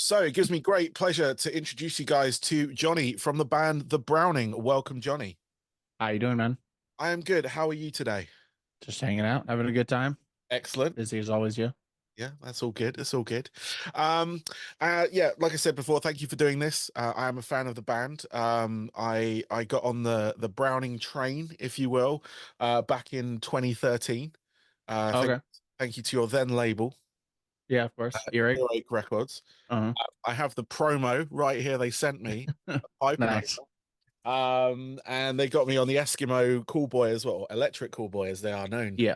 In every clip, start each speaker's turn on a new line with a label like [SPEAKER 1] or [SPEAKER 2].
[SPEAKER 1] So it gives me great pleasure to introduce you guys to Jonny from the band The Browning. Welcome, Jonny.
[SPEAKER 2] How you doing, man?
[SPEAKER 1] I am good. How are you today?
[SPEAKER 2] Just hanging out, having a good time.
[SPEAKER 1] Excellent.
[SPEAKER 2] Busy as always, you.
[SPEAKER 1] Yeah, that's all good. That's all good. Um, yeah, like I said before, thank you for doing this. I am a fan of the band. I got on the Browning train, if you will, back in 2013. Thank
[SPEAKER 2] Okay.
[SPEAKER 1] thank you to your then label,
[SPEAKER 2] Yeah, of course. Earache.
[SPEAKER 1] Earache Records.
[SPEAKER 2] Uh-huh.
[SPEAKER 1] I have the promo right here. They sent me hyphen.
[SPEAKER 2] Nice.
[SPEAKER 1] And they got me on the Eskimo Cool Boy as well, Electric Cool Boy as they are known.
[SPEAKER 2] Yeah.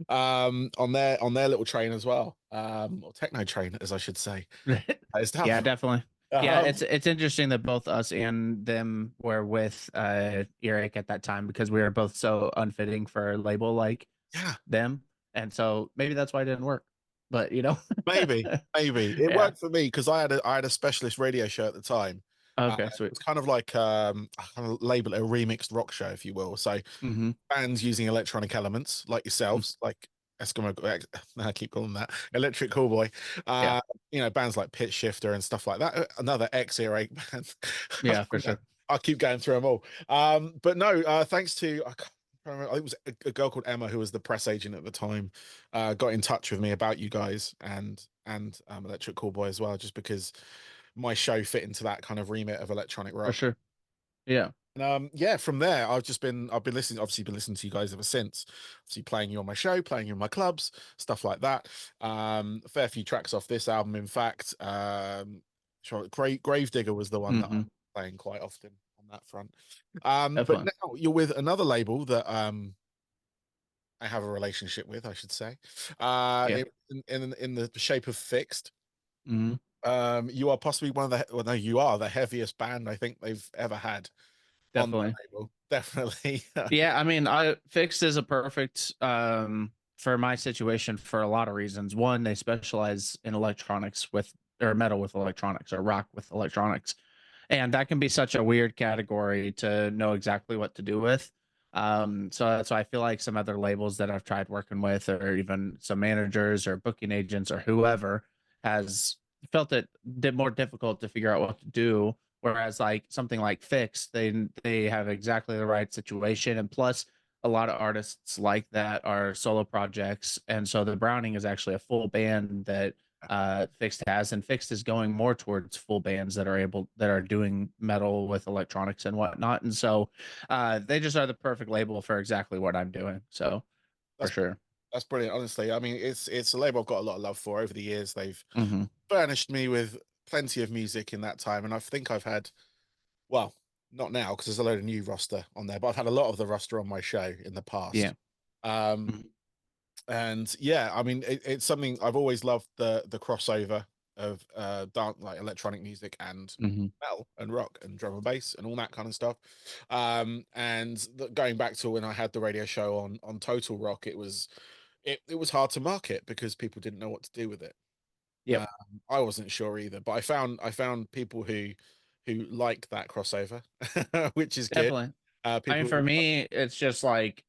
[SPEAKER 1] On their little train as well. Or techno train, as I should say. That is
[SPEAKER 2] Yeah,
[SPEAKER 1] tough.
[SPEAKER 2] definitely. Yeah,
[SPEAKER 1] Um,
[SPEAKER 2] it's interesting that both us and them were with Earache at that time because we were both so unfitting for a label like
[SPEAKER 1] yeah,
[SPEAKER 2] them. And so maybe that's why it didn't work. But you know.
[SPEAKER 1] maybe it
[SPEAKER 2] Yeah.
[SPEAKER 1] worked for me because I had a specialist radio show at the time.
[SPEAKER 2] Okay,
[SPEAKER 1] It
[SPEAKER 2] sweet.
[SPEAKER 1] was kind of like I kind of label it a remixed rock show, if you will. So
[SPEAKER 2] Mm-hmm.
[SPEAKER 1] bands using electronic elements like yourselves, like Eskimo, I keep calling them that, Electric Callboy.
[SPEAKER 2] Yeah.
[SPEAKER 1] Uh, bands like Pitch Shifter and stuff like that. Another ex-earache band.
[SPEAKER 2] Yeah, for sure.
[SPEAKER 1] I'll keep going through them all. But no, thanks to I can't remember, I think it was a girl called Emma who was the press agent at the time, got in touch with me about you guys and Electric Callboy as well, just because my show fit into that kind of remit of electronic
[SPEAKER 2] For
[SPEAKER 1] rock.
[SPEAKER 2] sure. Yeah.
[SPEAKER 1] And yeah, from there, I've been listening, obviously been listening to you guys ever since. Obviously playing you on my show, playing you in my clubs, stuff like that. A fair few tracks off this album, in fact. Gravedigger was the one that
[SPEAKER 2] Mm-hmm.
[SPEAKER 1] I'm playing quite often on that front. But
[SPEAKER 2] Definitely.
[SPEAKER 1] now you're with another label that I have a relationship with, I should say.
[SPEAKER 2] Yeah.
[SPEAKER 1] In the shape of Fixed.
[SPEAKER 2] Mm-hmm.
[SPEAKER 1] You are possibly one of the well, no, you are the heaviest band I think they've ever had on that
[SPEAKER 2] Definitely.
[SPEAKER 1] label. Definitely.
[SPEAKER 2] Yeah, I mean, I Fixed is a perfect for my situation for a lot of reasons. One, they specialize in electronics with or metal with electronics or rock with electronics. And that can be such a weird category to know exactly what to do with. So I feel like some other labels that I've tried working with, or even some managers or booking agents or whoever, has felt it more difficult to figure out what to do. Whereas like something like Fix, they have exactly the right situation, and plus a lot of artists like that are solo projects, and so the Browning is actually a full band that Fixed has, and Fixed is going more towards full bands that are doing metal with electronics and whatnot, and so they just are the perfect label for exactly what I'm doing. So for
[SPEAKER 1] That's
[SPEAKER 2] sure.
[SPEAKER 1] that's brilliant, honestly. I mean, it's a label I've got a lot of love for over the years. They've
[SPEAKER 2] Hmm.
[SPEAKER 1] furnished me with plenty of music in that time, and I think I've had, well, not now because there's a load of new roster on there, but I've had a lot of the roster on my show in the
[SPEAKER 2] Yeah.
[SPEAKER 1] past. Um,
[SPEAKER 2] Mhm.
[SPEAKER 1] and yeah, I mean, it's something I've always loved, the crossover of dance, like electronic music and
[SPEAKER 2] Mhm.
[SPEAKER 1] metal and rock and drum and bass and all that kind of stuff. And going back to when I had the radio show on Total Rock, it was hard to market because people didn't know what to do with it.
[SPEAKER 2] Yep.
[SPEAKER 1] um, I wasn't sure either, but I found people who like that crossover, which is good.
[SPEAKER 2] Definitely. I mean,
[SPEAKER 1] People
[SPEAKER 2] for
[SPEAKER 1] who,
[SPEAKER 2] me, it's just like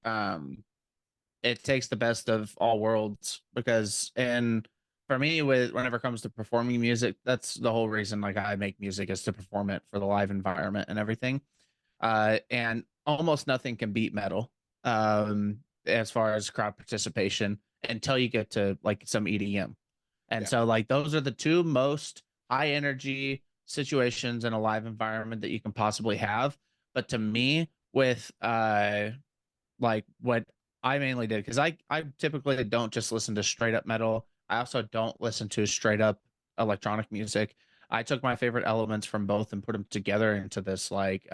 [SPEAKER 2] it takes the best of all worlds because and for me with whenever it comes to performing music, that's the whole reason like I make music is to perform it for the live environment and everything. And almost nothing can beat metal as far as crowd participation until you get to like some EDM. And
[SPEAKER 1] yeah,
[SPEAKER 2] so like those are the two most high energy situations in a live environment that you can possibly have. But to me, with like what I mainly did, because I typically don't just listen to straight up metal. I also don't listen to straight up electronic music. I took my favorite elements from both and put them together into this like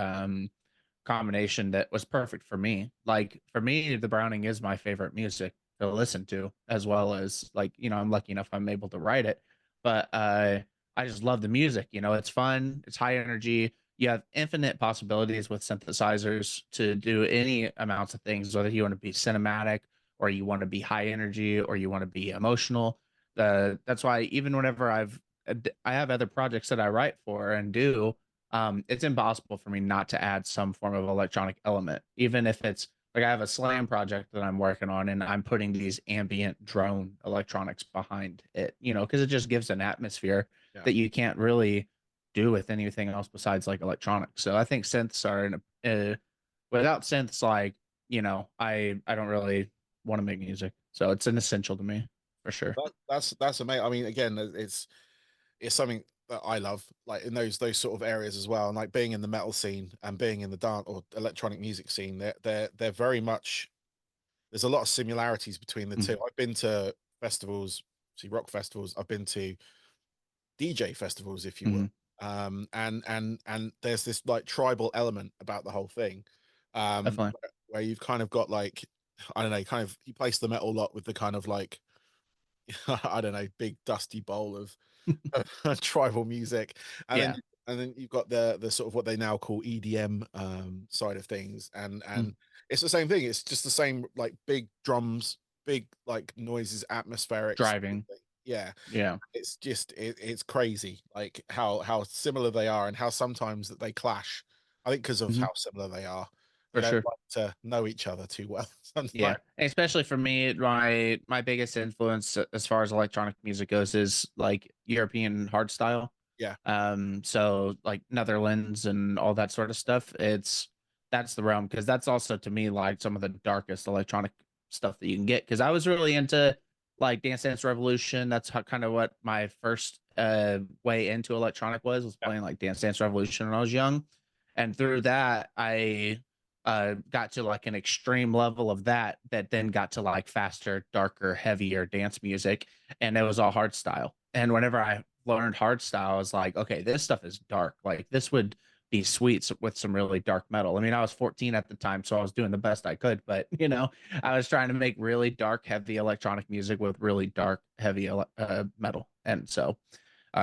[SPEAKER 2] combination that was perfect for me. Like for me, the Browning is my favorite music to listen to, as well as like, I'm lucky enough I'm able to write it. But I just love the music. It's fun, it's high energy. You have infinite possibilities with synthesizers to do any amounts of things, whether you want to be cinematic or you want to be high energy or you want to be emotional. That's why even whenever I have other projects that I write for and do, it's impossible for me not to add some form of electronic element, even if it's like I have a slam project that I'm working on and I'm putting these ambient drone electronics behind it, because it just gives an atmosphere.
[SPEAKER 1] Yeah.
[SPEAKER 2] that you can't really do with anything else besides like electronics. So I think synths are without synths, like, I don't really want to make music. So it's an essential to me for sure.
[SPEAKER 1] That's amazing. I mean, again, it's something that I love, like in those sort of areas as well. And like being in the metal scene and being in the dance or electronic music scene, they're very much, there's a lot of similarities between the two.
[SPEAKER 2] Mhm.
[SPEAKER 1] I've been to festivals, see rock festivals. I've been to DJ festivals, if you will.
[SPEAKER 2] Mhm.
[SPEAKER 1] And there's this like tribal element about the whole thing,
[SPEAKER 2] Definitely.
[SPEAKER 1] where you've kind of got like, I don't know, kind of you place the metal lot with the kind of like I don't know, big dusty bowl of tribal music, and then
[SPEAKER 2] Yeah.
[SPEAKER 1] you've got the sort of what they now call EDM side of things,
[SPEAKER 2] Mm.
[SPEAKER 1] and it's the same thing. It's just the same like big drums, big like noises, atmospherics.
[SPEAKER 2] Driving.
[SPEAKER 1] Yeah,
[SPEAKER 2] Yeah,
[SPEAKER 1] it's just it's crazy like how similar they are and how sometimes that they clash. I think because of
[SPEAKER 2] hmm
[SPEAKER 1] how similar they are, they
[SPEAKER 2] for
[SPEAKER 1] don't
[SPEAKER 2] sure.
[SPEAKER 1] like to know each other too well
[SPEAKER 2] Yeah,
[SPEAKER 1] sometimes.
[SPEAKER 2] especially for me, my biggest influence as far as electronic music goes is like European hardstyle.
[SPEAKER 1] Yeah,
[SPEAKER 2] So like Netherlands and all that sort of stuff. That's the realm because that's also to me like some of the darkest electronic stuff that you can get. Because I was really into like Dance Dance Revolution. That's how kind of what my first way into electronic was
[SPEAKER 1] yeah,
[SPEAKER 2] playing like Dance Dance Revolution when I was young, and through that I got to like an extreme level of that then got to like faster, darker, heavier dance music, and it was all hard style. And whenever I learned hard style, I was like, okay, this stuff is dark. Like this would be sweet with some really dark metal. I mean, I was 14 at the time, so I was doing the best I could, but I was trying to make really dark, heavy electronic music with really dark, heavy metal. And so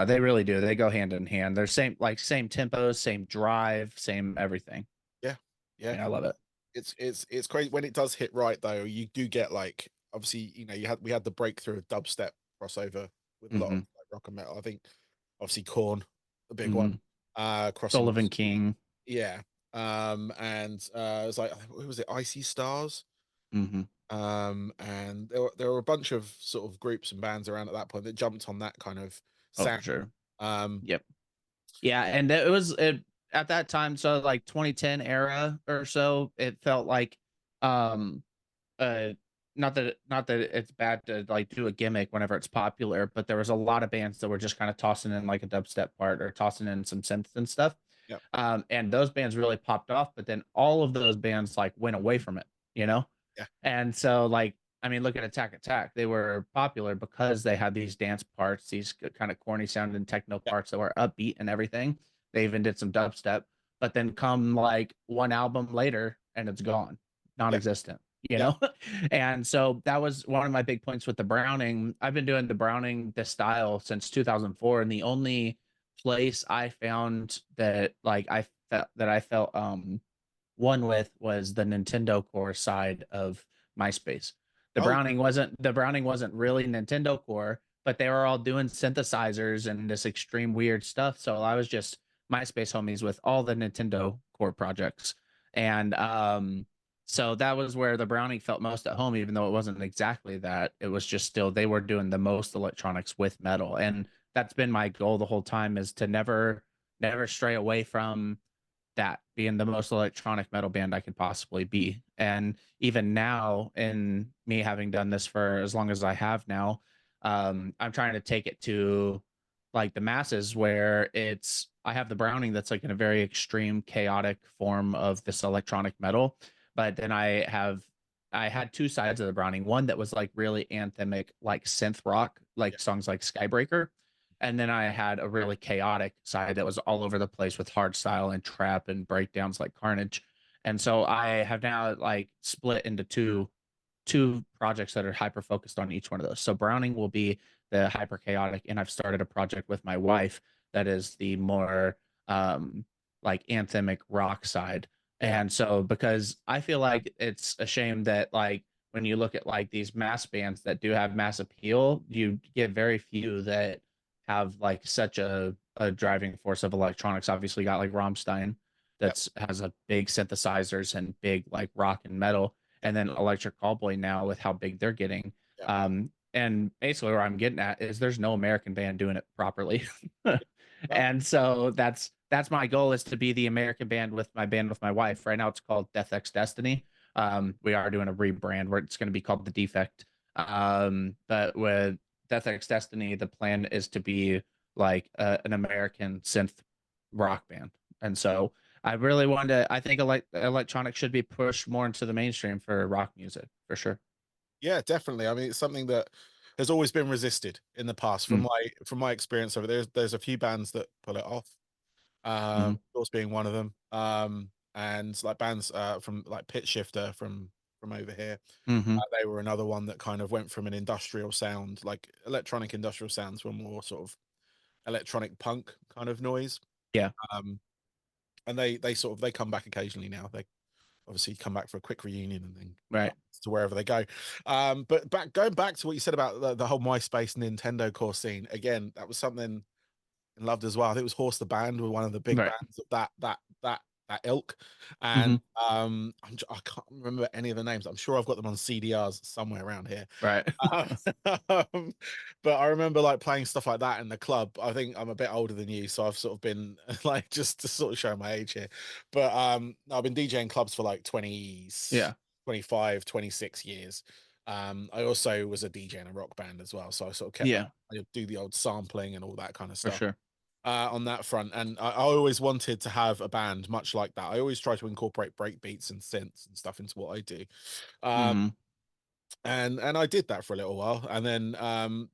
[SPEAKER 2] they really do. They go hand in hand. They're same tempos, same drive, same everything.
[SPEAKER 1] yeah, yeah.
[SPEAKER 2] And I love it.
[SPEAKER 1] It's crazy when it does hit right though. You do get like, obviously, we had the breakthrough of dubstep crossover with a lot of
[SPEAKER 2] Hmm.
[SPEAKER 1] like rock and metal. I think obviously Corn, the big one,
[SPEAKER 2] Hmm.
[SPEAKER 1] crossing with,
[SPEAKER 2] Sullivan King.
[SPEAKER 1] yeah. And it was like, who was it, Icy Stars?
[SPEAKER 2] Hmm.
[SPEAKER 1] And there were a bunch of sort of groups and bands around at that point that jumped on that kind of
[SPEAKER 2] Oh,
[SPEAKER 1] sound.
[SPEAKER 2] for sure.
[SPEAKER 1] Um
[SPEAKER 2] Yep. Yeah, and it at that time, so like 2010 era or so, it felt like um uh not that it's bad to like do a gimmick whenever it's popular, but there was a lot of bands that were just kind of tossing in like a dubstep part or tossing in some synths and stuff.
[SPEAKER 1] yeah,
[SPEAKER 2] And those bands really popped off, but then all of those bands like went away from it, you know?
[SPEAKER 1] yeah,
[SPEAKER 2] And so, like, I mean, look at Attack Attack. They were popular because they had these dance parts, these kind of corny sounding techno
[SPEAKER 1] yeah,
[SPEAKER 2] parts that were upbeat and everything. They even did some dubstep, but then come like one album later and it's gone,
[SPEAKER 1] yeah,
[SPEAKER 2] non-existent, you
[SPEAKER 1] yeah.
[SPEAKER 2] know? And so that was one of my big points with the Browning. I've been doing the Browning this style since 2004, and the only place I found that like I felt one with was the Nintendo Core side of MySpace.
[SPEAKER 1] Oh,
[SPEAKER 2] The Browning wasn't really Nintendo Core, but they were all doing synthesizers and this extreme weird stuff. So I was just MySpace homies with all the Nintendo Core projects. And so that was where the Browning felt most at home, even though it wasn't exactly that. It was just still they were doing the most electronics with metal. And that's been my goal the whole time is to never stray away from that being the most electronic metal band I could possibly be. And even now, in me having done this for as long as I have now, I'm trying to take it to like the masses where I have the Browning that's like in a very extreme, chaotic form of this electronic metal. But then I had two sides of the Browning, one that was like really anthemic, like synth rock,
[SPEAKER 1] yeah,
[SPEAKER 2] like songs like Skybreaker, and then I had a really chaotic side that was all over the place with hard style and trap and breakdowns like Carnage. And so I have now like split into two projects that are hyper focused on each one of those. So Browning will be the hyper chaotic, and I've started a project with my wife that is the more like anthemic rock side.
[SPEAKER 1] yeah,
[SPEAKER 2] And so because I feel like it's a shame that like when you look at like these mass bands that do have mass appeal, you get very few that have like such a driving force of electronics. Obviously, you got like Rammstein
[SPEAKER 1] yeah,
[SPEAKER 2] that's has a big synthesizers and big like rock and metal, and then Electric Callboy now with how big they're getting.
[SPEAKER 1] yeah.
[SPEAKER 2] and basically where I'm getting at is there's no American band doing it properly.
[SPEAKER 1] No.
[SPEAKER 2] And so that's my goal, is to be the American band with my wife. Right now it's called Defect's Destiny. We are doing a rebrand where it's going to be called the Defect. But with Defect's Destiny, the plan is to be like an American synth rock band. And so I really want to, I think electronic should be pushed more into the mainstream for rock music for sure.
[SPEAKER 1] Yeah, definitely. I mean, it's something that has always been resisted in the past
[SPEAKER 2] Mm,
[SPEAKER 1] from my experience over there's a few bands that pull it off.
[SPEAKER 2] mhm,
[SPEAKER 1] Of course being one of them. And like bands from like Pitch Shifter from over here.
[SPEAKER 2] mhm,
[SPEAKER 1] They were another one that kind of went from an industrial sound, like electronic industrial sounds, to a more sort of electronic punk kind of noise.
[SPEAKER 2] yeah,
[SPEAKER 1] Um, and they sort of they come back occasionally now. They obviously come back for a quick reunion and then
[SPEAKER 2] right,
[SPEAKER 1] to wherever they go. But going back to what you said about the whole MySpace Nintendo core scene again, that was something I loved as well. I think it was Horse the Band were one of the big
[SPEAKER 2] right,
[SPEAKER 1] bands of that ilk, and
[SPEAKER 2] mhm,
[SPEAKER 1] I can't remember any of the names. I'm sure I've got them on CDRs somewhere around here.
[SPEAKER 2] right,
[SPEAKER 1] Um, but I remember like playing stuff like that in the club. I think I'm a bit older than you, so I've sort of been like just to sort of show my age here. But I've been DJing clubs for like
[SPEAKER 2] yeah,
[SPEAKER 1] 25, 26 years. I also was a DJ in a rock band as well, so I sort of kept
[SPEAKER 2] yeah,
[SPEAKER 1] I do the old sampling and all that kind of
[SPEAKER 2] for
[SPEAKER 1] stuff
[SPEAKER 2] sure.
[SPEAKER 1] on that front. And I always wanted to have a band much like that. I always try to incorporate break beats and synths and stuff into what I do. Um,
[SPEAKER 2] Mhm,
[SPEAKER 1] and I did that for a little while, and then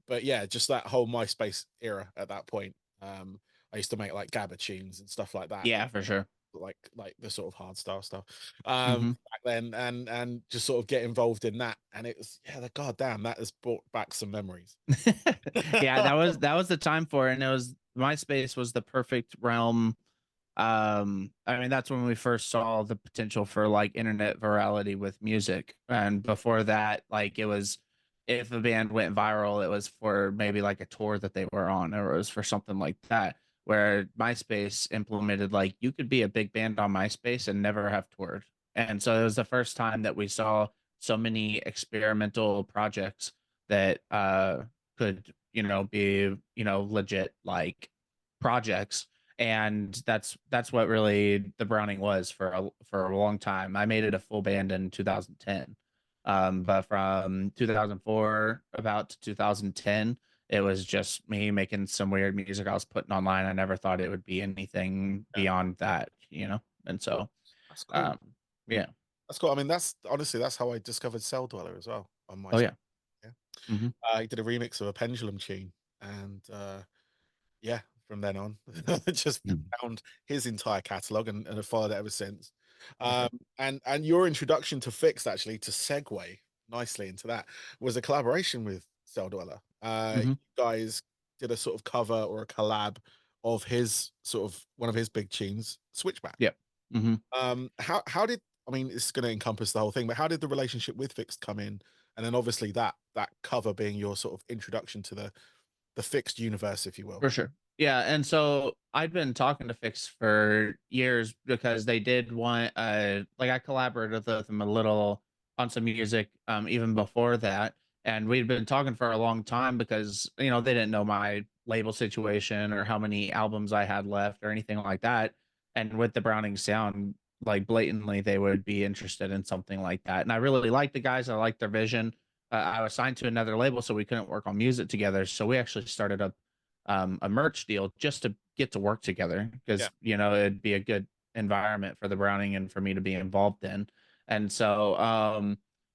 [SPEAKER 1] but yeah, just that whole MySpace era at that point. I used to make like Gabba tunes and stuff like that,
[SPEAKER 2] yeah, for sure.
[SPEAKER 1] like the sort of hard style stuff
[SPEAKER 2] Mhm.
[SPEAKER 1] back then, and just sort of get involved in that. And it was yeah, the goddamn that has brought back some memories.
[SPEAKER 2] Yeah, that was the time for it, and it was MySpace was the perfect realm. I mean, that's when we first saw the potential for like internet virality with music. And before that, like it was, if a band went viral, it was for maybe like a tour that they were on, or it was for something like that. Where MySpace implemented like you could be a big band on MySpace and never have toured. And so it was the first time that we saw so many experimental projects that could, be, legit like projects. And that's what really the Browning was for a long time. I made it a full band in 2010. But from 2004 about to 2010, it was just me making some weird music I was putting online. I never thought it would be anything
[SPEAKER 1] Yeah,
[SPEAKER 2] beyond that. And so
[SPEAKER 1] that's cool.
[SPEAKER 2] um yeah.
[SPEAKER 1] That's cool. I mean, that's honestly that's how I discovered Cell Dweller as well on my.
[SPEAKER 2] Oh yeah.
[SPEAKER 1] Yeah.
[SPEAKER 2] Hmm.
[SPEAKER 1] He did a remix of a Pendulum tune, and yeah, from then on, I just found his entire catalog and have followed it ever since.
[SPEAKER 2] For sure.
[SPEAKER 1] And your introduction to Fixed actually to segue nicely into that was a collaboration with Cell Dweller.
[SPEAKER 2] Hmm.
[SPEAKER 1] You guys did a sort of cover or a collab of his sort of one of his big tunes, Switchback.
[SPEAKER 2] Yep. Hmm.
[SPEAKER 1] How did I mean it's going to encompass the whole thing, but how did the relationship with Fixed come in? And then obviously that cover being your sort of introduction to the Fixed universe, if you will.
[SPEAKER 2] For sure. Yeah, and so I'd been talking to Fix for years because they did want like I collaborated with them a little on some music even before that. And we'd been talking for a long time because they didn't know my label situation or how many albums I had left or anything like that. And with the Browning sound, like blatantly they would be interested in something like that. And I really liked the guys, I liked their vision. I was signed to another label, so we couldn't work on music together. So we actually started a merch deal just to get to work together
[SPEAKER 1] Yeah,
[SPEAKER 2] because it'd be a good environment for the Browning and for me to be involved in. And so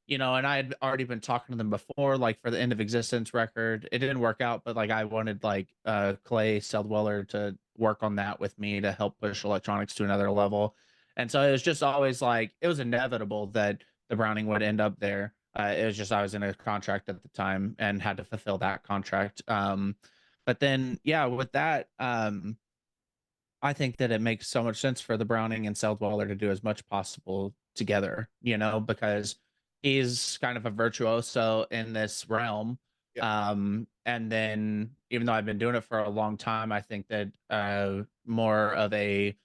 [SPEAKER 2] and I had already been talking to them before, like for the End of Existence record. It didn't work out, but like I wanted like Clay Seldweller to work on that with me to help push electronics to another level. And so it was just always like it was inevitable that the Browning would end up there. It was just I was in a contract at the time and had to fulfill that contract. But then, yeah, with that, I think that it makes so much sense for the Browning and Seldwaller to do as much possible together, because he's kind of a virtuoso in this realm.
[SPEAKER 1] yeah,
[SPEAKER 2] And then even though I've been doing it for a long time, I think that more of a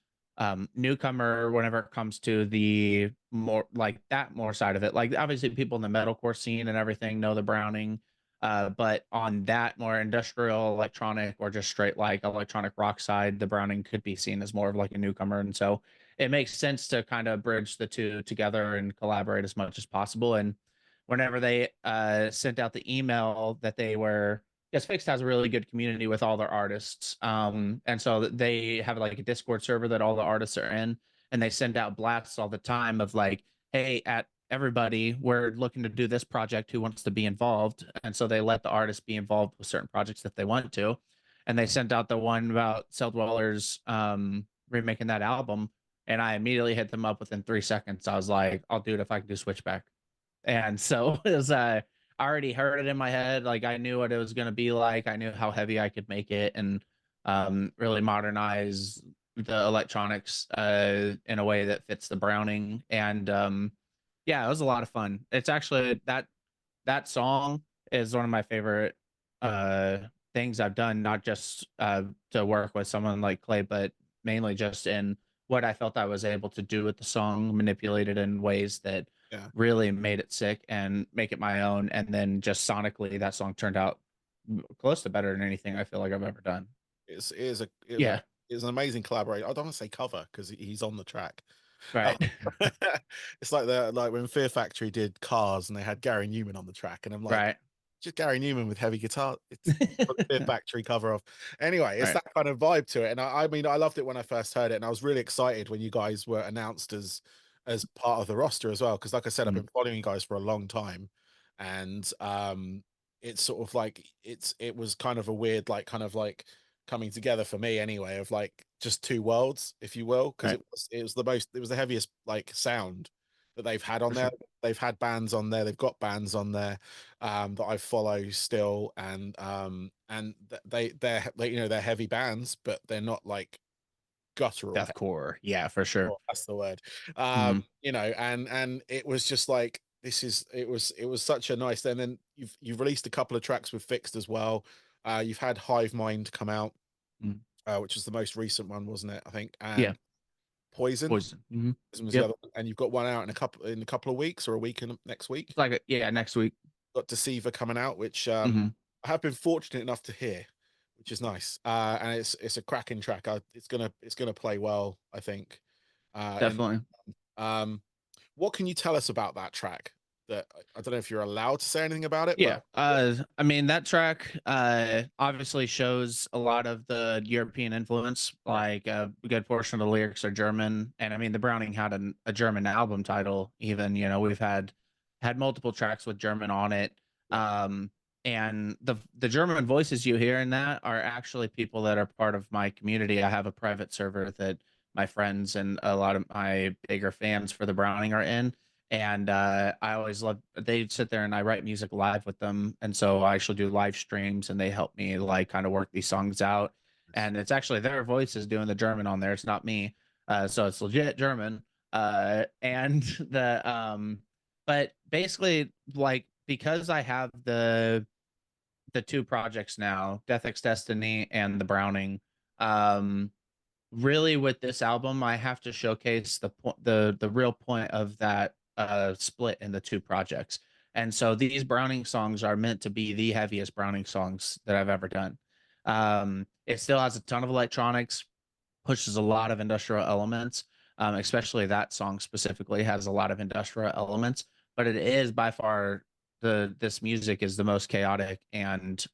[SPEAKER 2] newcomer whenever it comes to the more like that more side of it. Like obviously people in the metalcore scene and everything know the Browning. But on that more industrial electronic or just straight like electronic rock side, the Browning could be seen as more of like a newcomer. And so it makes sense to kind of bridge the two together and collaborate as much as possible. And whenever they sent out the email that they were, yes, Fixed has a really good community with all their artists. And so they have like a Discord server that all the artists are in, and they send out blasts all the time of like, hey, at everybody, we're looking to do this project, who wants to be involved? And so they let the artists be involved with certain projects if they want to. And they sent out the one about Cell Dwellers remaking that album, and I immediately hit them up within 3 seconds. I was like, I'll do it if I can do Switchback. And so it was I already heard it in my head. Like I knew what it was gonna be like. I knew how heavy I could make it and really modernize the electronics in a way that fits the Browning. And yeah, it was a lot of fun. It's actually that song is one of my favorite uh things I've done, not just to work with someone like Clay, but mainly just in what I felt I was able to do with the song, manipulate it in ways that
[SPEAKER 1] Yeah.
[SPEAKER 2] really made it sick and make it my own. And then just sonically, that song turned out close to better than anything I feel like I've ever done.
[SPEAKER 1] It
[SPEAKER 2] Yeah,
[SPEAKER 1] was an amazing collaboration. I don't want to say cover because he's on the track. Um,
[SPEAKER 2] right.
[SPEAKER 1] it's like when Fear Factory did Cars and they had Gary Newman on the track, and I'm like,
[SPEAKER 2] Right.
[SPEAKER 1] just Gary Newman with heavy guitar. It's the Fear Factory cover of. Anyway, it's
[SPEAKER 2] Right.
[SPEAKER 1] that kind of vibe to it, and I mean, I loved it when I first heard it, and I was really excited when you guys were announced as part of the roster as well. Because, like I said, I've
[SPEAKER 2] Mm,
[SPEAKER 1] been following you guys for a long time, and it's sort of like it was kind of a weird, like, kind of like coming together for me anyway, of like just two worlds, if you will, because
[SPEAKER 2] right.
[SPEAKER 1] it was the heaviest like sound that they've had on
[SPEAKER 2] For
[SPEAKER 1] there.
[SPEAKER 2] sure.
[SPEAKER 1] They've had bands on there, they've got bands on there that I follow still, and they you know they're heavy bands, but they're not like guttural.
[SPEAKER 2] Deathcore. Yeah, for sure.
[SPEAKER 1] That's the word.
[SPEAKER 2] Hmm.
[SPEAKER 1] You know, and it was just like it was such a nice. And then you've released a couple of tracks with Fixed as well. You've had Hive Mind come out,
[SPEAKER 2] Mm.
[SPEAKER 1] which was the most recent one, wasn't it? I think,
[SPEAKER 2] Yeah.
[SPEAKER 1] and Poison.
[SPEAKER 2] Poison. Hmm.
[SPEAKER 1] Poison was the
[SPEAKER 2] Yep.
[SPEAKER 1] other one, and you've got one out in a couple of weeks or a week in next week.
[SPEAKER 2] It's like yeah, next week.
[SPEAKER 1] Got Deceiver coming out, which
[SPEAKER 2] Hmm.
[SPEAKER 1] I have been fortunate enough to hear, which is nice. And it's a cracking track. It's gonna play well, I think. And
[SPEAKER 2] Definitely.
[SPEAKER 1] um, what can you tell us about that track? That I don't know if you're allowed to say anything about it, but
[SPEAKER 2] Yeah. I mean that track obviously shows a lot of the European influence.
[SPEAKER 1] right,
[SPEAKER 2] Like a good portion of the lyrics are German. And I mean the Browning had a German album title even, you know, we've had multiple tracks with German on it.
[SPEAKER 1] yeah,
[SPEAKER 2] Um and the German voices you hear in that are actually people that are part of my community. I have a private server that my friends and a lot of my bigger fans for the Browning are in. And I always love, they sit there and I write music live with them, and so I actually do live streams and they help me like kind of work these songs out. And it's actually their voices doing the German on there, it's not me. So it's legit German. And the but basically, like, because I have the two projects now, Death X Destiny and the Browning, um really with this album I have to showcase the real point of that split in the two projects. And so these Browning songs are meant to be the heaviest Browning songs that I've ever done. It still has a ton of electronics, pushes a lot of industrial elements. Especially that song specifically has a lot of industrial elements, but it is by far the this music is the most chaotic and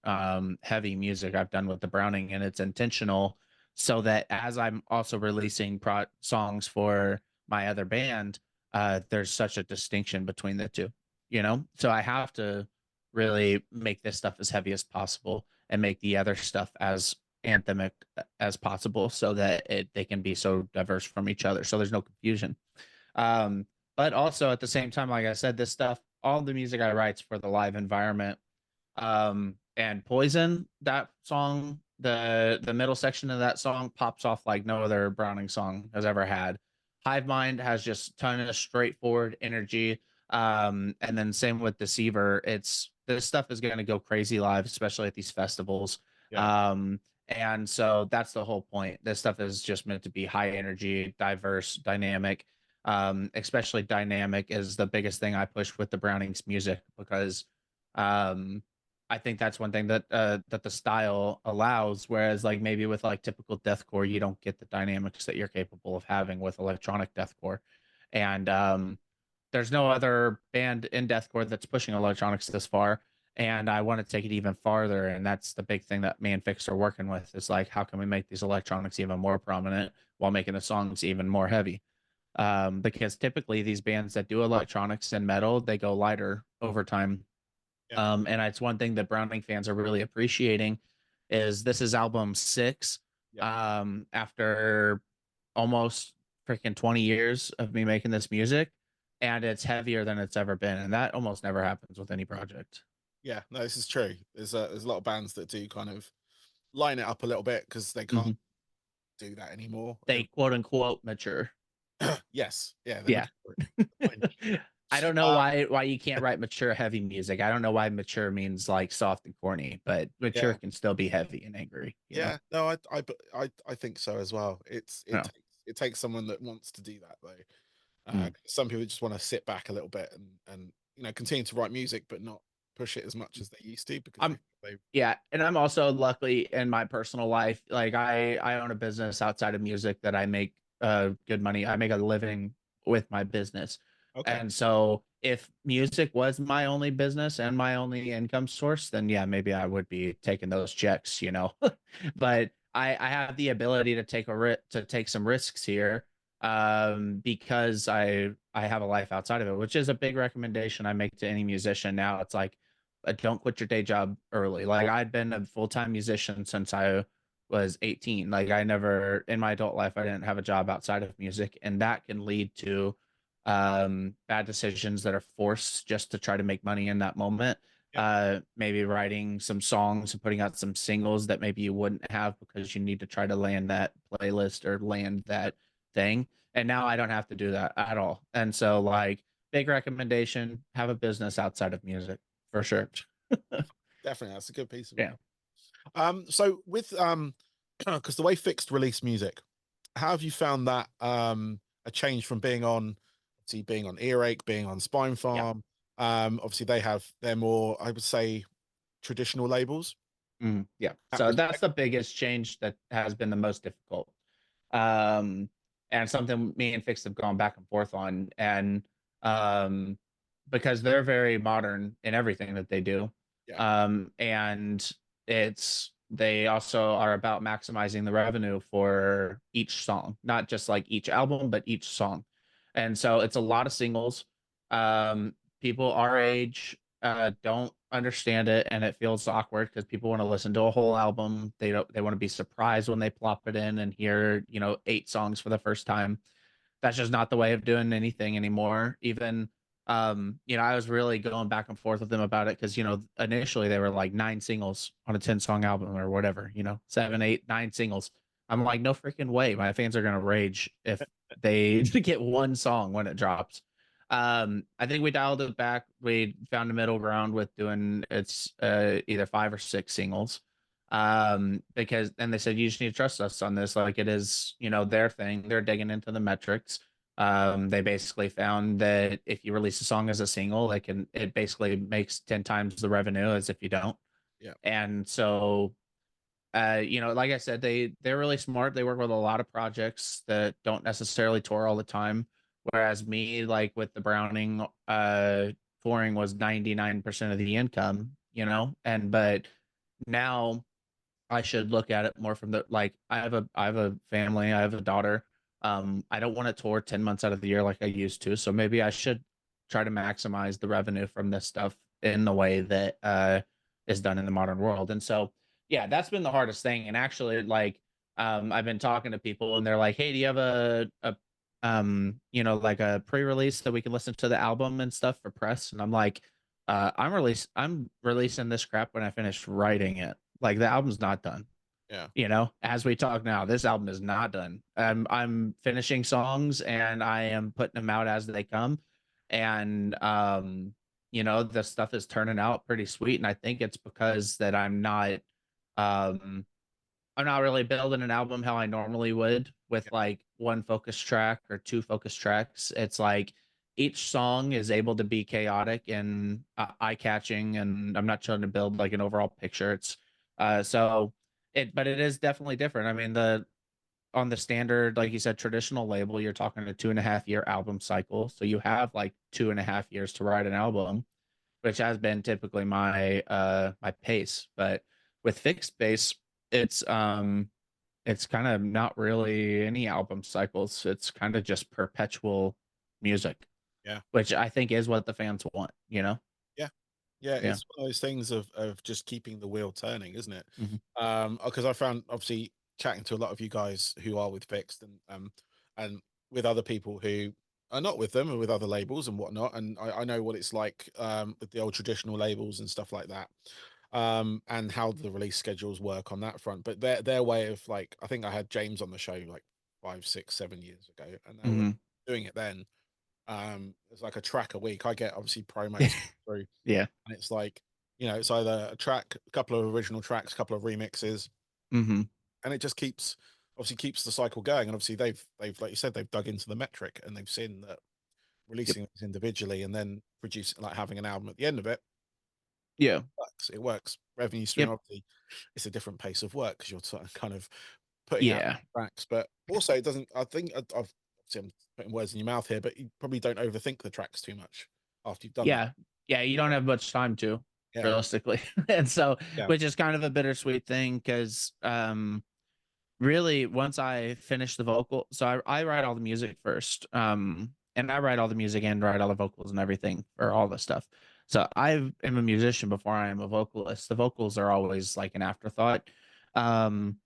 [SPEAKER 2] heavy music I've done with the Browning, and it's intentional so that as I'm also releasing songs for my other band, there's such a distinction between the two, you know. So I have to really make this stuff as heavy as possible and make the other stuff as anthemic as possible so that they can be so diverse from each other so there's no confusion. um but also at the same time, like I said, this stuff, all the music I write's for the live environment. And Poison, that song, the middle section of that song pops off like no other Browning song has ever had. Hive Mind has just ton of straightforward energy. And then same with Deceiver. It's this stuff is going to go crazy live, especially at these festivals.
[SPEAKER 1] yeah,
[SPEAKER 2] And so that's the whole point. This stuff is just meant to be high energy, diverse, dynamic. Especially dynamic is the biggest thing I push with the Browning's music because um I think that's one thing that that the style allows, whereas like maybe with like typical deathcore, you don't get the dynamics that you're capable of having with electronic deathcore. And there's no other band in deathcore that's pushing electronics this far. And I want to take it even farther. And that's the big thing that me and Fix are working with is like, how can we make these electronics even more prominent while making the songs even more heavy? Because typically these bands that do electronics and metal, they go lighter over time.
[SPEAKER 1] Yeah.
[SPEAKER 2] And it's one thing that Browning fans are really appreciating is this is album 6.
[SPEAKER 1] Yeah.
[SPEAKER 2] After almost freaking 20 years of me making this music, and it's heavier than it's ever been, and that almost never happens with any project.
[SPEAKER 1] Yeah, no, this is true. There's a lot of bands that do kind of line it up a little bit because they can't
[SPEAKER 2] Mm-hmm.
[SPEAKER 1] do that anymore.
[SPEAKER 2] They quote unquote mature.
[SPEAKER 1] Yes, yeah, they
[SPEAKER 2] Yeah.
[SPEAKER 1] mature.
[SPEAKER 2] I don't know why you can't write mature heavy music. I don't know why mature means like soft and corny, but mature
[SPEAKER 1] Yeah,
[SPEAKER 2] can still be heavy and angry, you know?
[SPEAKER 1] yeah. No, I think so as well.
[SPEAKER 2] No.
[SPEAKER 1] It takes someone that wants to do that though.
[SPEAKER 2] Mm.
[SPEAKER 1] Some people just want to sit back a little bit and continue to write music, but not push it as much as they used to because
[SPEAKER 2] I'm
[SPEAKER 1] they
[SPEAKER 2] Yeah, and I'm also lucky in my personal life. Like I own a business outside of music that I make good money. I make a living with my business.
[SPEAKER 1] okay.
[SPEAKER 2] And so if music was my only business and my only income source, then yeah, maybe I would be taking those checks, you know. But I have the ability to to take some risks here because I have a life outside of it, which is a big recommendation I make to any musician now. It's like don't quit your day job early. Like I'd been a full-time musician since I was 18. Like I never in my adult life I didn't have a job outside of music, and that can lead to bad decisions that are forced just to try to make money in that moment.
[SPEAKER 1] Yep.
[SPEAKER 2] Maybe writing some songs and putting out some singles that maybe you wouldn't have because you need to try to land that playlist or land that thing. And now I don't have to do that at all. And so like big recommendation, have a business outside of music for sure.
[SPEAKER 1] Definitely, that's a good piece of
[SPEAKER 2] Yeah.
[SPEAKER 1] advice. So with because the way Fixed release music, how have you found that a change from being on obviously being on Earache, being on Spine
[SPEAKER 2] Yeah.
[SPEAKER 1] Farm? Obviously they're more, I would say, traditional labels.
[SPEAKER 2] Yeah.
[SPEAKER 1] That
[SPEAKER 2] So that's
[SPEAKER 1] respect.
[SPEAKER 2] the biggest change that has been the most difficult. Um, and something me and Fix have gone back and forth on. And um, because they're very modern in everything that they do.
[SPEAKER 1] Yeah,
[SPEAKER 2] And they also are about maximizing the revenue for each song, not just like each album, but each song. And so it's a lot of singles. People our age don't understand it, and it feels awkward because people want to listen to a whole album. They want to be surprised when they plop it in and hear 8 songs for the first time. That's just not the way of doing anything anymore. Even I was really going back and forth with them about it because initially they were like 9 singles on a 10-song album or whatever, 7, 8, 9 singles. I'm like, no freaking way. My fans are gonna rage if they get one song when it drops. I think we dialed it back. We found a middle ground with doing it's either 5 or 6 singles. Because and they said you just need to trust us on this. Like it is, their thing. They're digging into the metrics. They basically found that if you release a song as a single, it basically makes 10 times the revenue as if you don't.
[SPEAKER 1] yeah,
[SPEAKER 2] And so like I said, they're really smart. They work with a lot of projects that don't necessarily tour all the time. Whereas me, like with the Browning, touring was 99% of the income, and but now I should look at it more from the like I have a family, I have a daughter. I don't want to tour 10 months out of the year like I used to. So maybe I should try to maximize the revenue from this stuff in the way that is done in the modern world. And so yeah, that's been the hardest thing. And actually, like I've been talking to people and they're like, hey, do you have a like a pre-release that we can listen to the album and stuff for press? And I'm like, I'm releasing this crap when I finish writing it. Like the album's not done.
[SPEAKER 1] yeah,
[SPEAKER 2] As we talk now, this album is not done. I'm finishing songs and I am putting them out as they come. And the stuff is turning out pretty sweet. And I think it's because that um I'm not really building an album how I normally would with
[SPEAKER 1] yeah,
[SPEAKER 2] like one focus track or two focus tracks. It's like each song is able to be chaotic and eye-catching, and I'm not trying to build like an overall picture. It's so it, but it is definitely different. I mean, the on the standard, like you said, traditional label, you're talking a 2.5 year album cycle. So you have like 2.5 years to write an album, which has been typically my pace. But with fixed bass, it's it's kind of not really any album cycles. It's kind of just perpetual music,
[SPEAKER 1] Yeah.
[SPEAKER 2] which I think is what the fans want, you know?
[SPEAKER 1] Yeah. Yeah,
[SPEAKER 2] Yeah.
[SPEAKER 1] it's one of those things of just keeping the wheel turning, isn't it?
[SPEAKER 2] Hmm.
[SPEAKER 1] Because I found obviously chatting to a lot of you guys who are with Fixed and with other people who are not with them and with other labels and whatnot, and I know what it's like with the old traditional labels and stuff like that. And how the release schedules work on that front. But their way of like I think I had James on the show like 5, 6, 7 years ago, and they were
[SPEAKER 2] Hmm.
[SPEAKER 1] doing it then. It's like a track a week. I get obviously promos through
[SPEAKER 2] Yeah.
[SPEAKER 1] and it's like it's either a track, a couple of original tracks, a couple of remixes,
[SPEAKER 2] Hmm.
[SPEAKER 1] and it just keeps obviously keeps the cycle going. And obviously they've like you said they've dug into the metric and they've seen that
[SPEAKER 2] Yep.
[SPEAKER 1] releasing these individually and then producing like having an album at the end of it
[SPEAKER 2] Yeah.
[SPEAKER 1] works. It works. Revenue stream
[SPEAKER 2] Yep.
[SPEAKER 1] obviously it's a different pace of work because you're kind of putting out
[SPEAKER 2] Yeah.
[SPEAKER 1] tracks, but also it doesn't. I think I've obviously I'm putting words in your mouth here, but you probably don't overthink the tracks too much after you've done that.
[SPEAKER 2] Yeah. Yeah. You don't have much time to,
[SPEAKER 1] Yeah,
[SPEAKER 2] realistically. And so,
[SPEAKER 1] yeah,
[SPEAKER 2] which is kind of a bittersweet thing because really once I finish the vocal, so I write all the music first, and I write all the music and write all the vocals and everything for all the stuff. So I am a musician before I am a vocalist. The vocals are always like an afterthought. um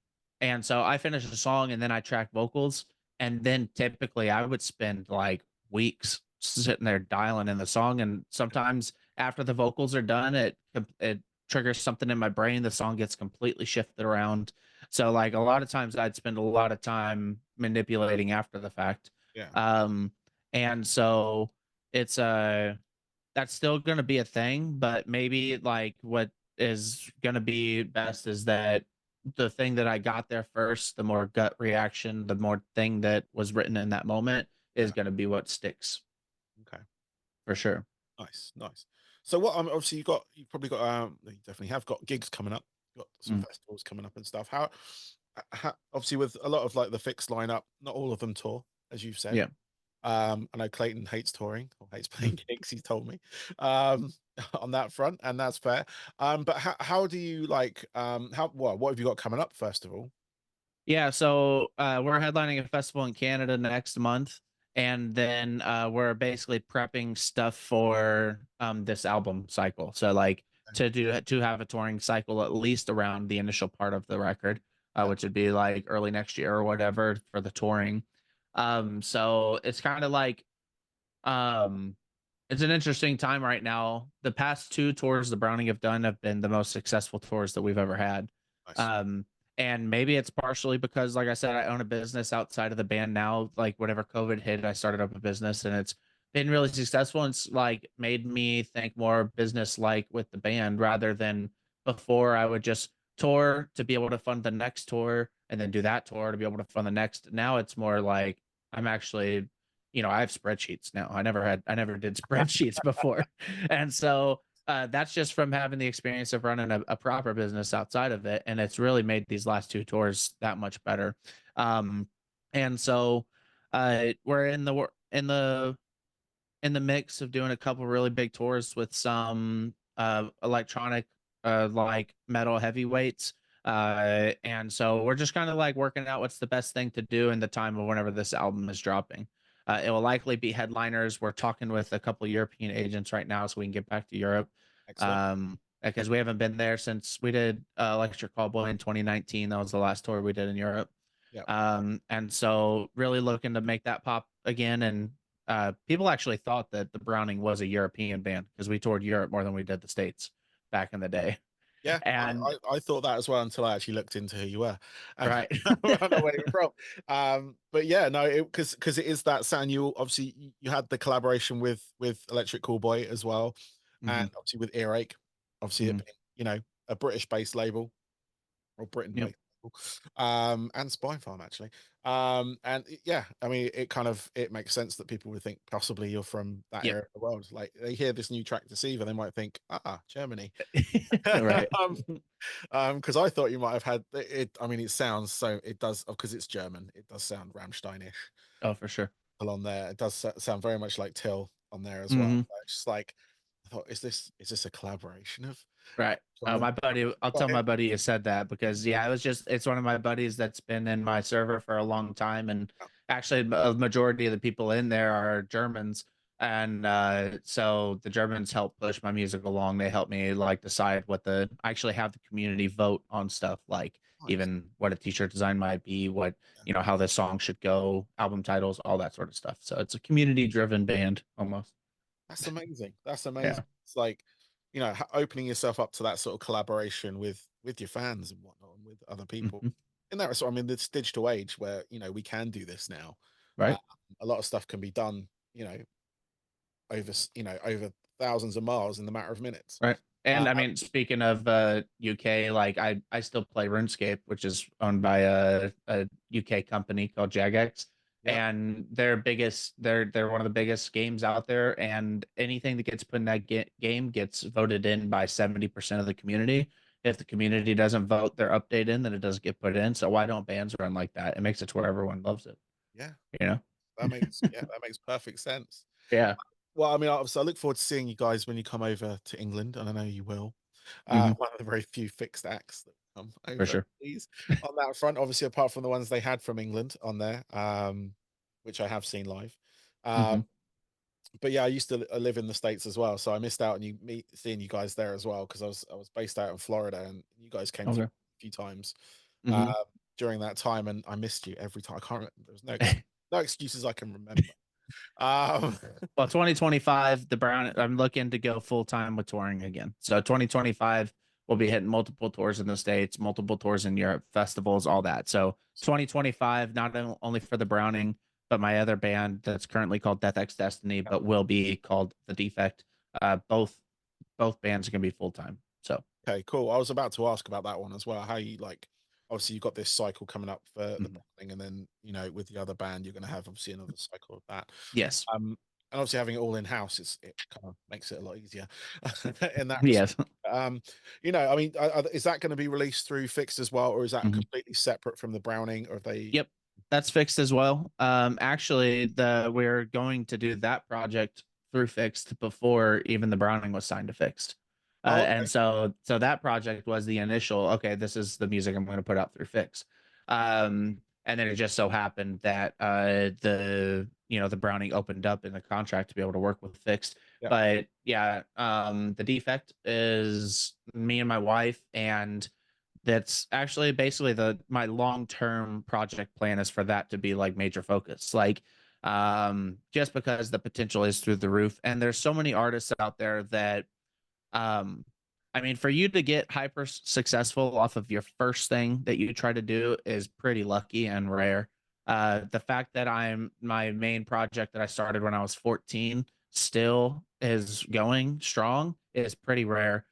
[SPEAKER 2] and so I finish a song and then I track vocals, and then typically I would spend like weeks sitting there dialing in the song, and sometimes after the vocals are done, it triggers something in my brain. The song gets completely shifted around. So like a lot of times I'd spend a lot of time manipulating after the fact.
[SPEAKER 1] yeah,
[SPEAKER 2] Um and so it's that's still going to be a thing, but maybe like what is going to be best is that the thing that I got there first, the more gut reaction, the more thing that was written in that moment is
[SPEAKER 1] yeah.
[SPEAKER 2] going to be what sticks
[SPEAKER 1] Okay.
[SPEAKER 2] for sure.
[SPEAKER 1] Nice, nice. So what obviously you probably got you definitely have got gigs coming up, got some
[SPEAKER 2] Mm,
[SPEAKER 1] festivals coming up and stuff. How obviously with a lot of like the fixed lineup, not all of them tour, as you've said.
[SPEAKER 2] yeah.
[SPEAKER 1] I know Clayton hates touring or hates
[SPEAKER 2] Mm.
[SPEAKER 1] playing gigs, he's told me. Um on that front, and that's fair. But how do you like how what have you got coming up first of all?
[SPEAKER 2] Yeah, so we're headlining a festival in Canada next month, and then we're basically prepping stuff for this album cycle. So like to have a touring cycle at least around the initial part of the record,
[SPEAKER 1] Yeah,
[SPEAKER 2] which would be like early next year or whatever for the touring. So it's kind of like um it's an interesting time right now. The past two tours the Browning have done have been the most successful tours that we've ever had.
[SPEAKER 1] nice.
[SPEAKER 2] Um, and maybe it's partially because, like I said, I own a business outside of the band now. Like whenever COVID hit, I started up a business and it's been really successful. And it's like made me think more business like with the band rather than before I would just tour to be able to fund the next tour and then do that tour to be able to fund the next. Now it's more like I'm actually, I have spreadsheets now. I never did spreadsheets before. And so that's just from having the experience of running a proper business outside of it. And it's really made these last two tours that much better. And so we're in the mix of doing a couple really big tours with some electronic like metal heavyweights. And so we're just kind of like working out what's the best thing to do in the time of whenever this album is dropping. It will likely be headliners. We're talking with a couple of European agents right now so we can get back to Europe.
[SPEAKER 1] Excellent.
[SPEAKER 2] Because we haven't been there since we did Electric Callboy in 2019. That was the last tour we did in Europe.
[SPEAKER 1] Yeah.
[SPEAKER 2] And so really looking to make that pop again. And people actually thought that the Browning was a European band because we toured Europe more than we did the States back in the day.
[SPEAKER 1] Yeah,
[SPEAKER 2] And
[SPEAKER 1] I thought that as well until I actually looked into who you were and
[SPEAKER 2] right.
[SPEAKER 1] I know where you're from. But yeah, no, because it is that sound. You obviously you had the collaboration with Electric Callboy as well, and
[SPEAKER 2] Hmm.
[SPEAKER 1] obviously with Earache, obviously it
[SPEAKER 2] Hmm.
[SPEAKER 1] being, a British based label or Britain
[SPEAKER 2] Yep.
[SPEAKER 1] based. and Spy Farm actually. And yeah, I mean, it kind of it makes sense that people would think possibly you're from that
[SPEAKER 2] Yep.
[SPEAKER 1] area of the world. Like they hear this new track Deceiver, they might think, Germany.
[SPEAKER 2] Right.
[SPEAKER 1] um, because I thought you might have had it. I mean, it sounds so. It does because it's German. It does sound Rammsteinish
[SPEAKER 2] Oh, for sure.
[SPEAKER 1] on there. It does sound very much like Till on there as well.
[SPEAKER 2] Hmm.
[SPEAKER 1] So it's just like I thought, is this a collaboration of
[SPEAKER 2] Right.
[SPEAKER 1] on
[SPEAKER 2] Oh,
[SPEAKER 1] the?
[SPEAKER 2] my buddy, I'll tell my buddy you said that because yeah, it's one of my buddies that's been in my server for a long time. And actually a majority of the people in there are Germans. And so the Germans help push my music along. They help me like decide I actually have the community vote on stuff like
[SPEAKER 1] Nice.
[SPEAKER 2] even what a t-shirt design might be, how this song should go, album titles, all that sort of stuff. So it's a community driven band almost.
[SPEAKER 1] That's amazing. That's amazing.
[SPEAKER 2] Yeah.
[SPEAKER 1] It's like, opening yourself up to that sort of collaboration with your fans and whatnot, and with other people.
[SPEAKER 2] Hmm.
[SPEAKER 1] In that respect, I mean, this digital age where we can do this now. Uh,
[SPEAKER 2] Right.
[SPEAKER 1] a lot of stuff can be done, over thousands of miles in the matter of minutes.
[SPEAKER 2] Right.
[SPEAKER 1] Uh,
[SPEAKER 2] And I mean, speaking of UK, like I still play RuneScape, which is owned by a UK company called Jagex.
[SPEAKER 1] yeah,
[SPEAKER 2] And they're one of the biggest games out there. And anything that gets put in that game gets voted in by 70% of the community. If the community doesn't vote their update in, then it doesn't get put in. So why don't bands run like that? It makes it to where everyone loves it,
[SPEAKER 1] yeah,
[SPEAKER 2] you know?
[SPEAKER 1] that makes perfect sense.
[SPEAKER 2] Yeah.
[SPEAKER 1] Well, I mean, obviously, I look forward to seeing you guys when you come over to England, and I know you will.
[SPEAKER 2] Hmm.
[SPEAKER 1] One of the very few fixed acts that come
[SPEAKER 2] For
[SPEAKER 1] over
[SPEAKER 2] sure.
[SPEAKER 1] these on that front. Obviously, apart from the ones they had from England on there, which I have seen live. Um,
[SPEAKER 2] Hmm.
[SPEAKER 1] but yeah, I used to live in the States as well, so I missed out on seeing you guys there as well because I was based out in Florida, and you guys came through
[SPEAKER 2] Okay.
[SPEAKER 1] a few times uh,
[SPEAKER 2] Hmm.
[SPEAKER 1] during that time, and I missed you every time. I can't remember. There was no excuses I can remember. Um,
[SPEAKER 2] Well, 2025, I'm looking to go full time with touring again. So 2025, we'll be hitting multiple tours in the States, multiple tours in Europe, festivals, all that. So 2025, not only for the Browning, but my other band that's currently called Death X Destiny, but will be called The Defect. Both bands are gonna be full time. So
[SPEAKER 1] Okay, cool. I was about to ask about that one as well. How you like, obviously, you've got this cycle coming up for the
[SPEAKER 2] mhm.
[SPEAKER 1] Browning, and then with the other band, you're going to have obviously another cycle of that.
[SPEAKER 2] Yes.
[SPEAKER 1] And obviously, having it all in house, it kind of makes it a lot easier in that respect.
[SPEAKER 2] Yes.
[SPEAKER 1] I mean, is that going to be released through Fixed as well, or is that
[SPEAKER 2] Mhm.
[SPEAKER 1] completely separate from the Browning, or are they?
[SPEAKER 2] Yep, that's fixed as well. Actually, the we're going to do that project through fixed before even the Browning was signed to fixed.
[SPEAKER 1] Oh,
[SPEAKER 2] And
[SPEAKER 1] okay.
[SPEAKER 2] so that project was the initial, okay, this is the music I'm going to put out through fixed. And then it just so happened that the Browning opened up in the contract to be able to work with fixed.
[SPEAKER 1] Yeah.
[SPEAKER 2] But yeah, the defect is me and my wife, and that's actually basically the my long-term project plan is for that to be like major focus, like just because the potential is through the roof and there's so many artists out there that um I mean, for you to get hyper successful off of your first thing that you try to do is pretty lucky and rare. The fact that my main project that I started when I was 14 still is going strong is pretty rare.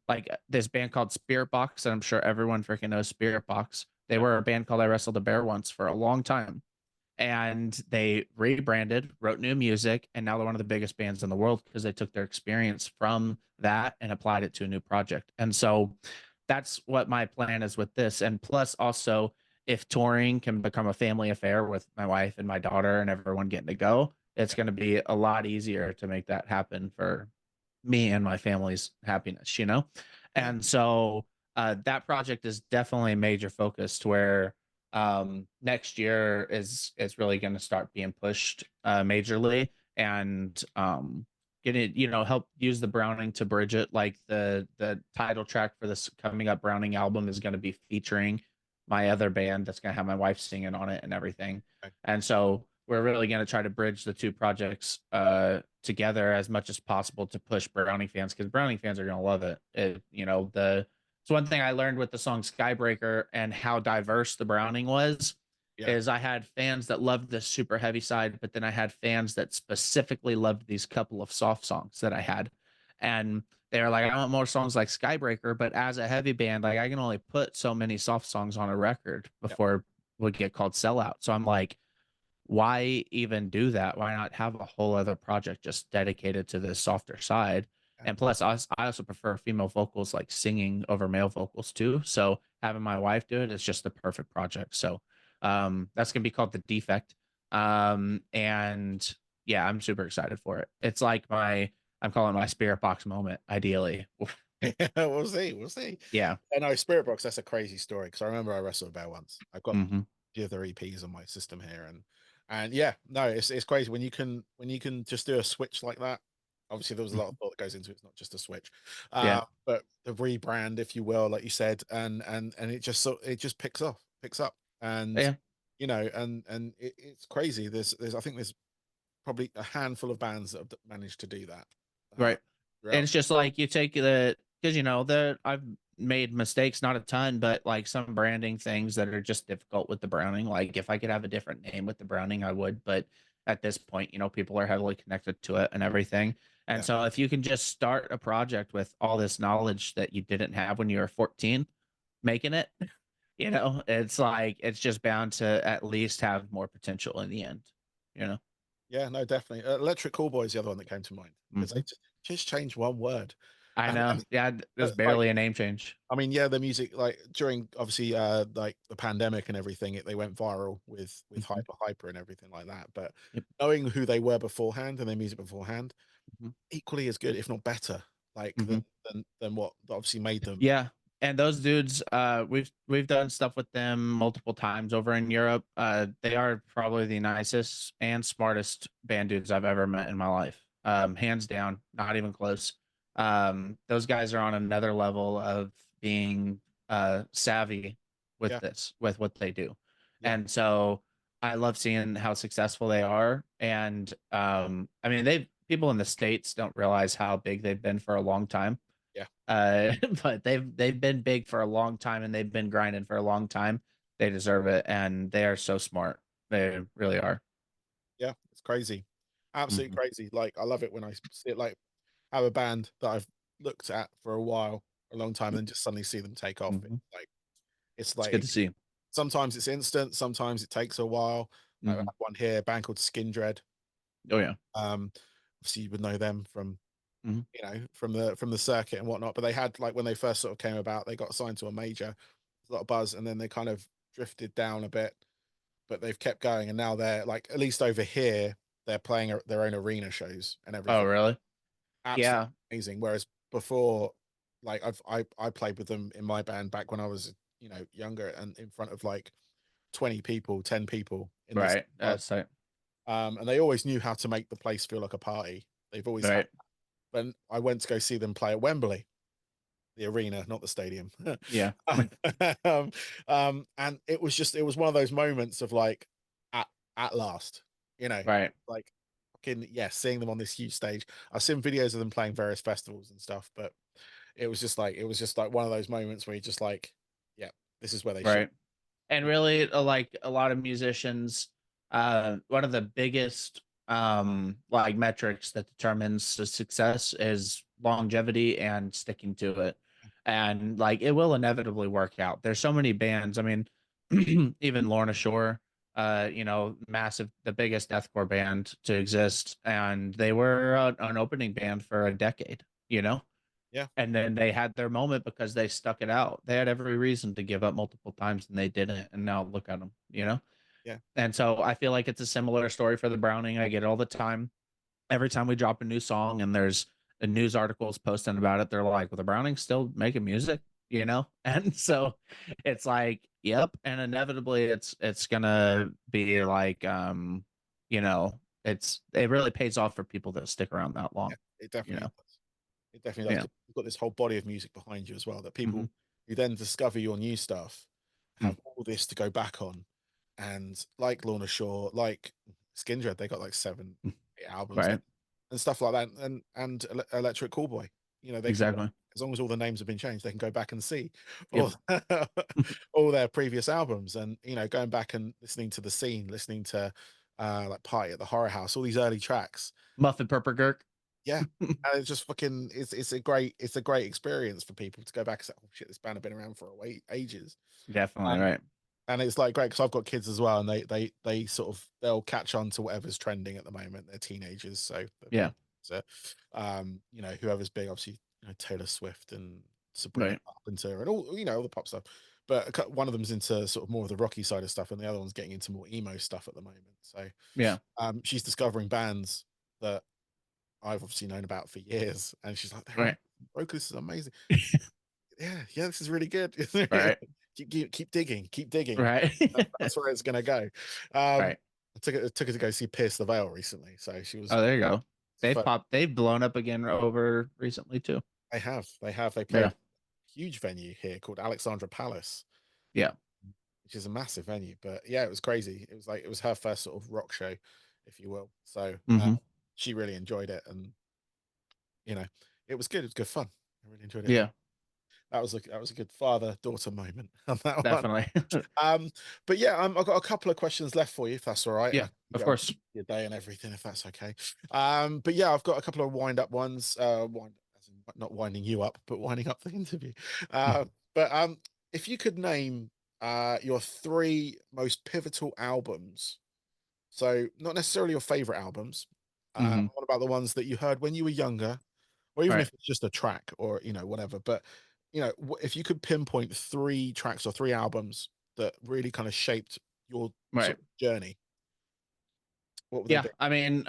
[SPEAKER 2] Like this band called Spirit Box, and I'm sure everyone freaking knows Spirit Box. They
[SPEAKER 1] Yeah.
[SPEAKER 2] were a band called I Wrestled a Bear Once for a long time, and they rebranded, wrote new music, and now they're one of the biggest bands in the world because they took their experience from that and applied it to a new project. And so that's what my plan is with this. And plus, also, if touring can become a family affair with my wife and my daughter and everyone getting to go, it's going to be a lot easier to make that happen for me and my family's happiness, you know?
[SPEAKER 1] Yeah.
[SPEAKER 2] And so that project is definitely a major focus to where next year is really going to start being pushed majorly, and get it, help use the Browning to bridge it. Like the title track for this coming up Browning album is going to be featuring my other band that's going to have my wife singing on it and everything.
[SPEAKER 1] Okay.
[SPEAKER 2] And so we're really going to try to bridge the two projects together as much as possible to push Browning fans, because Browning fans are going to love it. It's one thing I learned with the song Skybreaker and how diverse the Browning was,
[SPEAKER 1] Yeah.
[SPEAKER 2] is I had fans that loved the super heavy side, but then I had fans that specifically loved these couple of soft songs that I had. And they were like, I want more songs like Skybreaker, but as a heavy band, like I can only put so many soft songs on a record
[SPEAKER 1] Yep.
[SPEAKER 2] before it would get called sellout. So I'm like, why even do that? Why not have a whole other project just dedicated to the softer side?
[SPEAKER 1] Yeah.
[SPEAKER 2] And plus, I also prefer female vocals like singing over male vocals too. So having my wife do it is just the perfect project. So that's gonna be called the Defect. And yeah, I'm super excited for it. It's like I'm calling it my spirit box moment, ideally.
[SPEAKER 1] We'll see. We'll see.
[SPEAKER 2] Yeah.
[SPEAKER 1] I know Spirit Box, that's a crazy story because I remember I wrestled a bear once. I've got
[SPEAKER 2] Hmm.
[SPEAKER 1] the other EPs on my system here, and yeah, no, it's crazy when you can just do a switch like that. Obviously, there was a lot of thought that goes into it. It's not just a switch,
[SPEAKER 2] Yeah.
[SPEAKER 1] but the rebrand, if you will, like you said, and it just it just picks up, and
[SPEAKER 2] Yeah.
[SPEAKER 1] you know, and it's crazy. There's I think there's probably a handful of bands that have managed to do that. Uh,
[SPEAKER 2] Right. And
[SPEAKER 1] throughout.
[SPEAKER 2] it's just like you take because I've made mistakes, not a ton, but like some branding things that are just difficult with the Browning. Like if I could have a different name with the Browning, I would. But at this point, people are heavily connected to it and everything. And
[SPEAKER 1] Yeah,
[SPEAKER 2] so if you can just start a project with all this knowledge that you didn't have when you were 14, making it, it's like it's just bound to at least have more potential in the end, you know?
[SPEAKER 1] yeah, no, definitely. Electric Callboy is the other one that came to mind because they
[SPEAKER 2] Hmm.
[SPEAKER 1] just changed one word,
[SPEAKER 2] I know.
[SPEAKER 1] and
[SPEAKER 2] Yeah, there's
[SPEAKER 1] like
[SPEAKER 2] barely a name change.
[SPEAKER 1] I mean, yeah, the music like during obviously like the pandemic and everything, they went viral with
[SPEAKER 2] Hmm.
[SPEAKER 1] hyper and everything like that. But
[SPEAKER 2] Yep.
[SPEAKER 1] knowing who they were beforehand and their music beforehand,
[SPEAKER 2] Mhm,
[SPEAKER 1] equally as good, if not better, like
[SPEAKER 2] mhm.
[SPEAKER 1] than what obviously made them.
[SPEAKER 2] Yeah, and those dudes, we've done stuff with them multiple times over in Europe. They are probably the nicest and smartest band dudes I've ever met in my life. Hands down, not even close. Those guys are on another level of being savvy with
[SPEAKER 1] Yeah,
[SPEAKER 2] with what they do.
[SPEAKER 1] yeah,
[SPEAKER 2] And so I love seeing how successful they are. And I mean, they've people in the States don't realize how big they've been for a long time.
[SPEAKER 1] yeah,
[SPEAKER 2] Uh, but they've been big for a long time and they've been grinding for a long time. They deserve it, and they are so smart. They really are.
[SPEAKER 1] yeah. It's crazy, absolutely
[SPEAKER 2] Hmm.
[SPEAKER 1] crazy. Like I love it when I see it. Like have a band that I've looked at for a while, a long time, and then just suddenly see them take off.
[SPEAKER 2] Hmm.
[SPEAKER 1] It's
[SPEAKER 2] It's good
[SPEAKER 1] like
[SPEAKER 2] to see.
[SPEAKER 1] sometimes it's instant, sometimes it takes a while. Like I have
[SPEAKER 2] Hmm.
[SPEAKER 1] one here, a band called Skin Dread.
[SPEAKER 2] Oh yeah.
[SPEAKER 1] Um, obviously you would know them from
[SPEAKER 2] Hmm.
[SPEAKER 1] from the circuit and whatnot. But they had like when they first sort of came about, they got signed to a major, a lot of buzz, and then they kind of drifted down a bit. But they've kept going, and now they're like at least over here, they're playing their own arena shows and
[SPEAKER 2] Oh
[SPEAKER 1] everything.
[SPEAKER 2] really?
[SPEAKER 1] Absolutely
[SPEAKER 2] Yeah.
[SPEAKER 1] amazing. Whereas before, like I played with them in my band back when I was younger and in front of like 20 people, 10 people in this
[SPEAKER 2] Right.
[SPEAKER 1] club.
[SPEAKER 2] That's right.
[SPEAKER 1] And they always knew how to make the place feel like a party. They've always had.
[SPEAKER 2] Right.
[SPEAKER 1] When I went to go see them play at Wembley, the arena, not the stadium.
[SPEAKER 2] Yeah.
[SPEAKER 1] um, and it was one of those moments of like, at last,
[SPEAKER 2] Right.
[SPEAKER 1] like, fucking, yeah, seeing them on this huge stage. I've seen videos of them playing various festivals and stuff, but it was just like one of those moments where you're just like, yeah, this is where they should.
[SPEAKER 2] Right. And really, like a lot of musicians, one of the biggest like metrics that determines the success is longevity and sticking to it. And like it will inevitably work out. There's so many bands. I mean, even Lorna Shore, massive, the biggest deathcore band to exist, and they were an opening band for a decade.
[SPEAKER 1] Yeah,
[SPEAKER 2] And then they had their moment because they stuck it out. They had every reason to give up multiple times and they didn't. And now look at them.
[SPEAKER 1] yeah,
[SPEAKER 2] And so I feel like it's a similar story for the Browning. I get it all the time. Every time we drop a new song and there's a news articles posting about it, they're like, well, the Browning's still making music. And so it's like, yep. And inevitably it's gonna be like it really pays off for people that stick around that
[SPEAKER 1] yeah.
[SPEAKER 2] long,
[SPEAKER 1] It
[SPEAKER 2] you
[SPEAKER 1] definitely
[SPEAKER 2] know.
[SPEAKER 1] does. It definitely does.
[SPEAKER 2] Yeah.
[SPEAKER 1] 'Cause you've got this whole body of music behind you as well that
[SPEAKER 2] Hmm.
[SPEAKER 1] people who then discover your new stuff
[SPEAKER 2] Mm.
[SPEAKER 1] have all this to go back on. And like Lorna Shore, like Skindred, they got like seven,
[SPEAKER 2] Mm.
[SPEAKER 1] 8 albums
[SPEAKER 2] Right.
[SPEAKER 1] and stuff like that. And Electric Callboy, they can
[SPEAKER 2] Exactly.
[SPEAKER 1] as long as all the names have been changed, they can go back and see
[SPEAKER 2] Yep.
[SPEAKER 1] all all their previous albums. And going back and listening to the scene, listening to like Party at the Horror House, all these early tracks.
[SPEAKER 2] Muffin Purple Girk.
[SPEAKER 1] Yeah. And it's just fucking it's a great experience for people to go back and say, oh shit, this band have been around for ages.
[SPEAKER 2] Definitely
[SPEAKER 1] Um,
[SPEAKER 2] right.
[SPEAKER 1] and it's like great because I've got kids as well, and they sort of they'll catch on to whatever's trending at the moment. They're teenagers, so they'll
[SPEAKER 2] Yeah.
[SPEAKER 1] be so you know, whoever's big, obviously, you know, Taylor Swift and Sabrina
[SPEAKER 2] Right.
[SPEAKER 1] Carpenter and all, you know, all the pop stuff. But one of them's into sort of more of the rocky side of stuff, and the other one's getting into more emo stuff at the moment. So
[SPEAKER 2] Yeah.
[SPEAKER 1] she's discovering bands that I've obviously known about for years, and she's like, "They're
[SPEAKER 2] Right.
[SPEAKER 1] this is amazing." Yeah, yeah, this is really good.
[SPEAKER 2] Right.
[SPEAKER 1] Keep digging, keep digging.
[SPEAKER 2] Right.
[SPEAKER 1] That's where it's gonna go. Um,
[SPEAKER 2] Right.
[SPEAKER 1] I took her to go see Pierce the Veil recently, so she was
[SPEAKER 2] Oh, there you go. They've
[SPEAKER 1] fun.
[SPEAKER 2] popped. They've blown up again over recently too.
[SPEAKER 1] They played
[SPEAKER 2] Yeah.
[SPEAKER 1] a huge venue here called Alexandra Palace,
[SPEAKER 2] Yeah.
[SPEAKER 1] which is a massive venue. But yeah, it was crazy. It was like it was her first sort of rock show, if you will. So
[SPEAKER 2] Hmm.
[SPEAKER 1] she really enjoyed it, and you know, it was good. It was good fun. I really enjoyed it.
[SPEAKER 2] Yeah.
[SPEAKER 1] That was a good father daughter moment on that one.
[SPEAKER 2] Definitely.
[SPEAKER 1] Um, but yeah, I've got a couple of questions left for you, if that's all right, and
[SPEAKER 2] Yeah.
[SPEAKER 1] I can
[SPEAKER 2] Of
[SPEAKER 1] get on
[SPEAKER 2] course.
[SPEAKER 1] your day and everything, if that's okay. But yeah, I've got a couple of wind up ones. As in not winding you up, but winding up the interview. But if you could name your three most pivotal albums, so not necessarily your favorite albums.
[SPEAKER 2] Hmm.
[SPEAKER 1] What about the ones that you heard when you were younger, or even
[SPEAKER 2] Right.
[SPEAKER 1] if it's just a track, or you know, whatever. But you know, if you could pinpoint three tracks or three albums that really kind of shaped your
[SPEAKER 2] Right.
[SPEAKER 1] sort of journey, what would they
[SPEAKER 2] Yeah.
[SPEAKER 1] be?
[SPEAKER 2] I mean,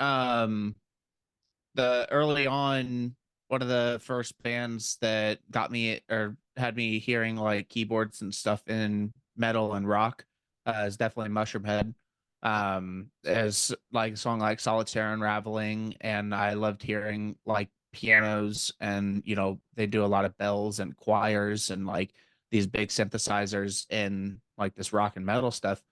[SPEAKER 2] the early on, one of the first bands that got me or had me hearing like keyboards and stuff in metal and rock is definitely Mushroomhead.
[SPEAKER 1] Oh,
[SPEAKER 2] As like a song like Solitaire Unraveling, and I loved hearing like pianos, and they do a lot of bells and choirs and like these big synthesizers in like this rock and metal stuff.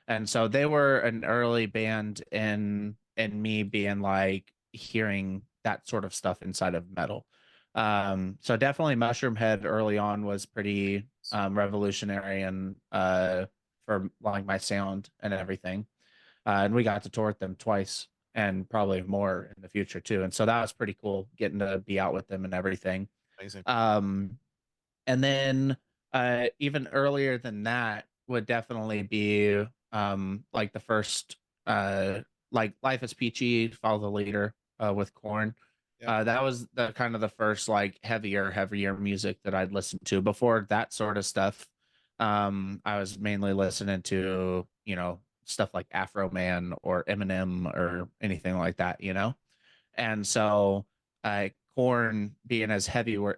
[SPEAKER 2] And so they were an early band in me being like hearing that sort of stuff inside of metal. So definitely Mushroomhead early on was pretty revolutionary and for like my sound and everything. And we got to tour with them twice and probably more in the future too. And so that was pretty cool getting to be out with them and everything.
[SPEAKER 1] amazing.
[SPEAKER 2] Um, and then even earlier than that would definitely be like the first like Life is Peachy, Follow the Leader with Corn.
[SPEAKER 1] Yeah,
[SPEAKER 2] That was the kind of the first like heavier music that I'd listened to. Before that sort of stuff, I was mainly listening to, stuff like Afro Man or Eminem or anything like that. And so, Corn being as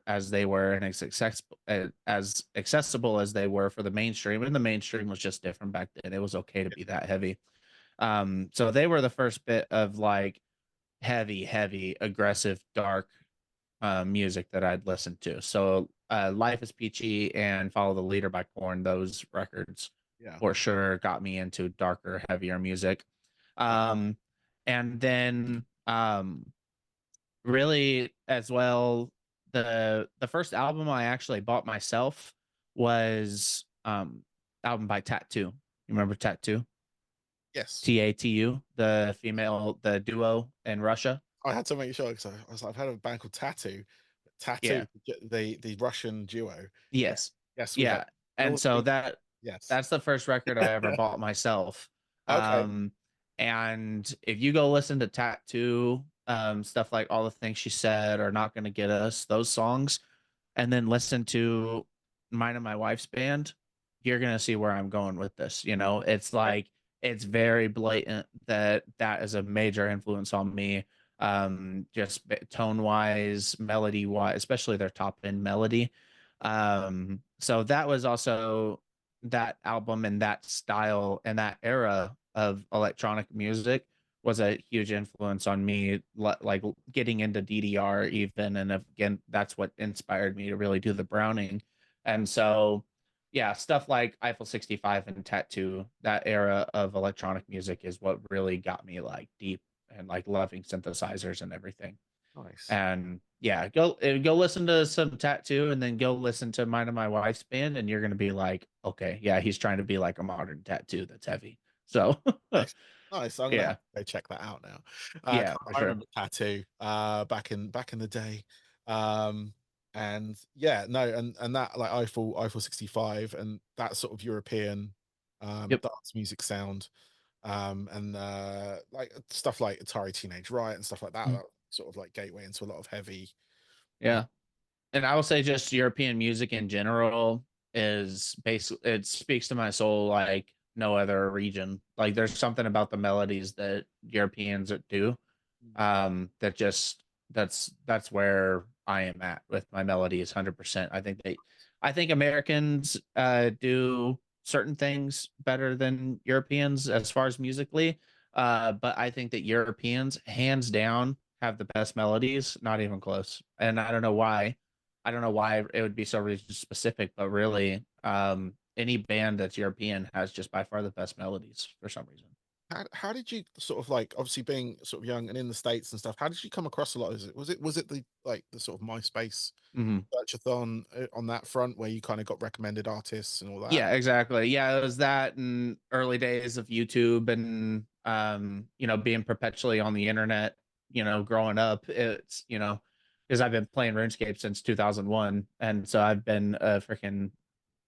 [SPEAKER 2] as they were and as accessible as they were for the mainstream, and the mainstream was just different back then. It was okay to be that heavy. So they were the first bit of like heavy, aggressive, dark music that I'd listened to. So, Life is Peachy and Follow the Leader by Corn, those records
[SPEAKER 1] yeah.
[SPEAKER 2] for sure got me into darker, heavier music.
[SPEAKER 1] Uh,
[SPEAKER 2] Um, and then really as well, the first album I actually bought myself was album by Tattoo. You remember Tattoo?
[SPEAKER 1] yes,
[SPEAKER 2] Tatu, the duo in Russia.
[SPEAKER 1] I had to make sure because I was like, I've heard of a band called Tattoo, but
[SPEAKER 2] Yeah.
[SPEAKER 1] Tattoo, the Russian duo. Yeah,
[SPEAKER 2] Yes.
[SPEAKER 1] yes, we have.
[SPEAKER 2] Yeah.
[SPEAKER 1] And
[SPEAKER 2] And
[SPEAKER 1] also,
[SPEAKER 2] so
[SPEAKER 1] yes,
[SPEAKER 2] that's the first record I ever bought myself.
[SPEAKER 1] okay,
[SPEAKER 2] Um and if you go listen to Tattoo, stuff like All the Things She Said or Not Gonna Get Us, those songs, and then listen to mine and my wife's band, you're gonna see where I'm going with this. It's
[SPEAKER 1] okay,
[SPEAKER 2] like it's very blatant that that is a major influence on me. Just tone wise, melody wise, especially their top end melody. So that was also that album and that style and that era of electronic music was a huge influence on me, like getting into DDR even. And again, that's what inspired me to really do the Browning. And so, yeah, stuff like Eiffel 65 and Tattoo, that era of electronic music is what really got me like deep and like loving synthesizers and everything.
[SPEAKER 1] nice.
[SPEAKER 2] And yeah, go listen to some Tattoo and then go listen to mine and my wife's band, and you're gonna be like, okay, yeah, he's trying to be like a modern Tattoo that's heavy. So
[SPEAKER 1] Nice. Nice. I'm gonna have
[SPEAKER 2] Yeah,
[SPEAKER 1] to go check that out now. 'Cause
[SPEAKER 2] yeah, for
[SPEAKER 1] I
[SPEAKER 2] sure.
[SPEAKER 1] remember Tattoo back in the day. Um and yeah, no, and that like Eiffel 65 and that sort of European
[SPEAKER 2] Yep.
[SPEAKER 1] dance music sound, and like stuff like Atari Teenage Riot and stuff like that,
[SPEAKER 2] Mm.
[SPEAKER 1] that sort of like gateway into a lot of heavy. uh,
[SPEAKER 2] Yeah. And I will say just European music in general is basically, it speaks to my soul like no other region. Like there's something about the melodies that Europeans do, that just, that's where I am at with my melodies 100%. I think Americans do certain things better than Europeans as far as musically, but I think that Europeans hands down have the best melodies, not even close. And I don't know why. I don't know why it would be so region specific, but really, any band that's European has just by far the best melodies for some reason.
[SPEAKER 1] how did you sort of like, obviously being sort of young and in the States and stuff, how did you come across a lot of it? Was it the like the sort of MySpace
[SPEAKER 2] Mhm.
[SPEAKER 1] searchathon on that front where you kind of got recommended artists and all that?
[SPEAKER 2] Yeah, exactly. Yeah, it was that and early days of YouTube and being perpetually on the internet, growing up. It's, because I've been playing RuneScape since 2001 and so I've been freaking,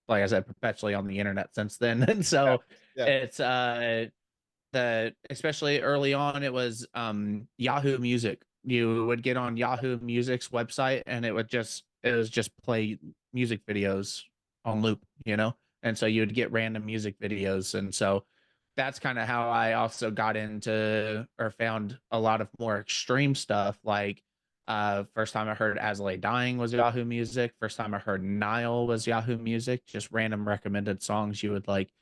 [SPEAKER 2] like I said, perpetually on the internet since then. And
[SPEAKER 1] Yeah,
[SPEAKER 2] so
[SPEAKER 1] yeah,
[SPEAKER 2] it's the especially early on it was Yahoo Music. You would get on Yahoo Music's website and it was just play music videos on loop, and so you'd get random music videos. And so that's kind of how I also got into or found a lot of more extreme stuff. Like first time I heard As I Lay Dying was Yahoo Music. First time I heard Nile was Yahoo Music. Just random recommended songs. You would like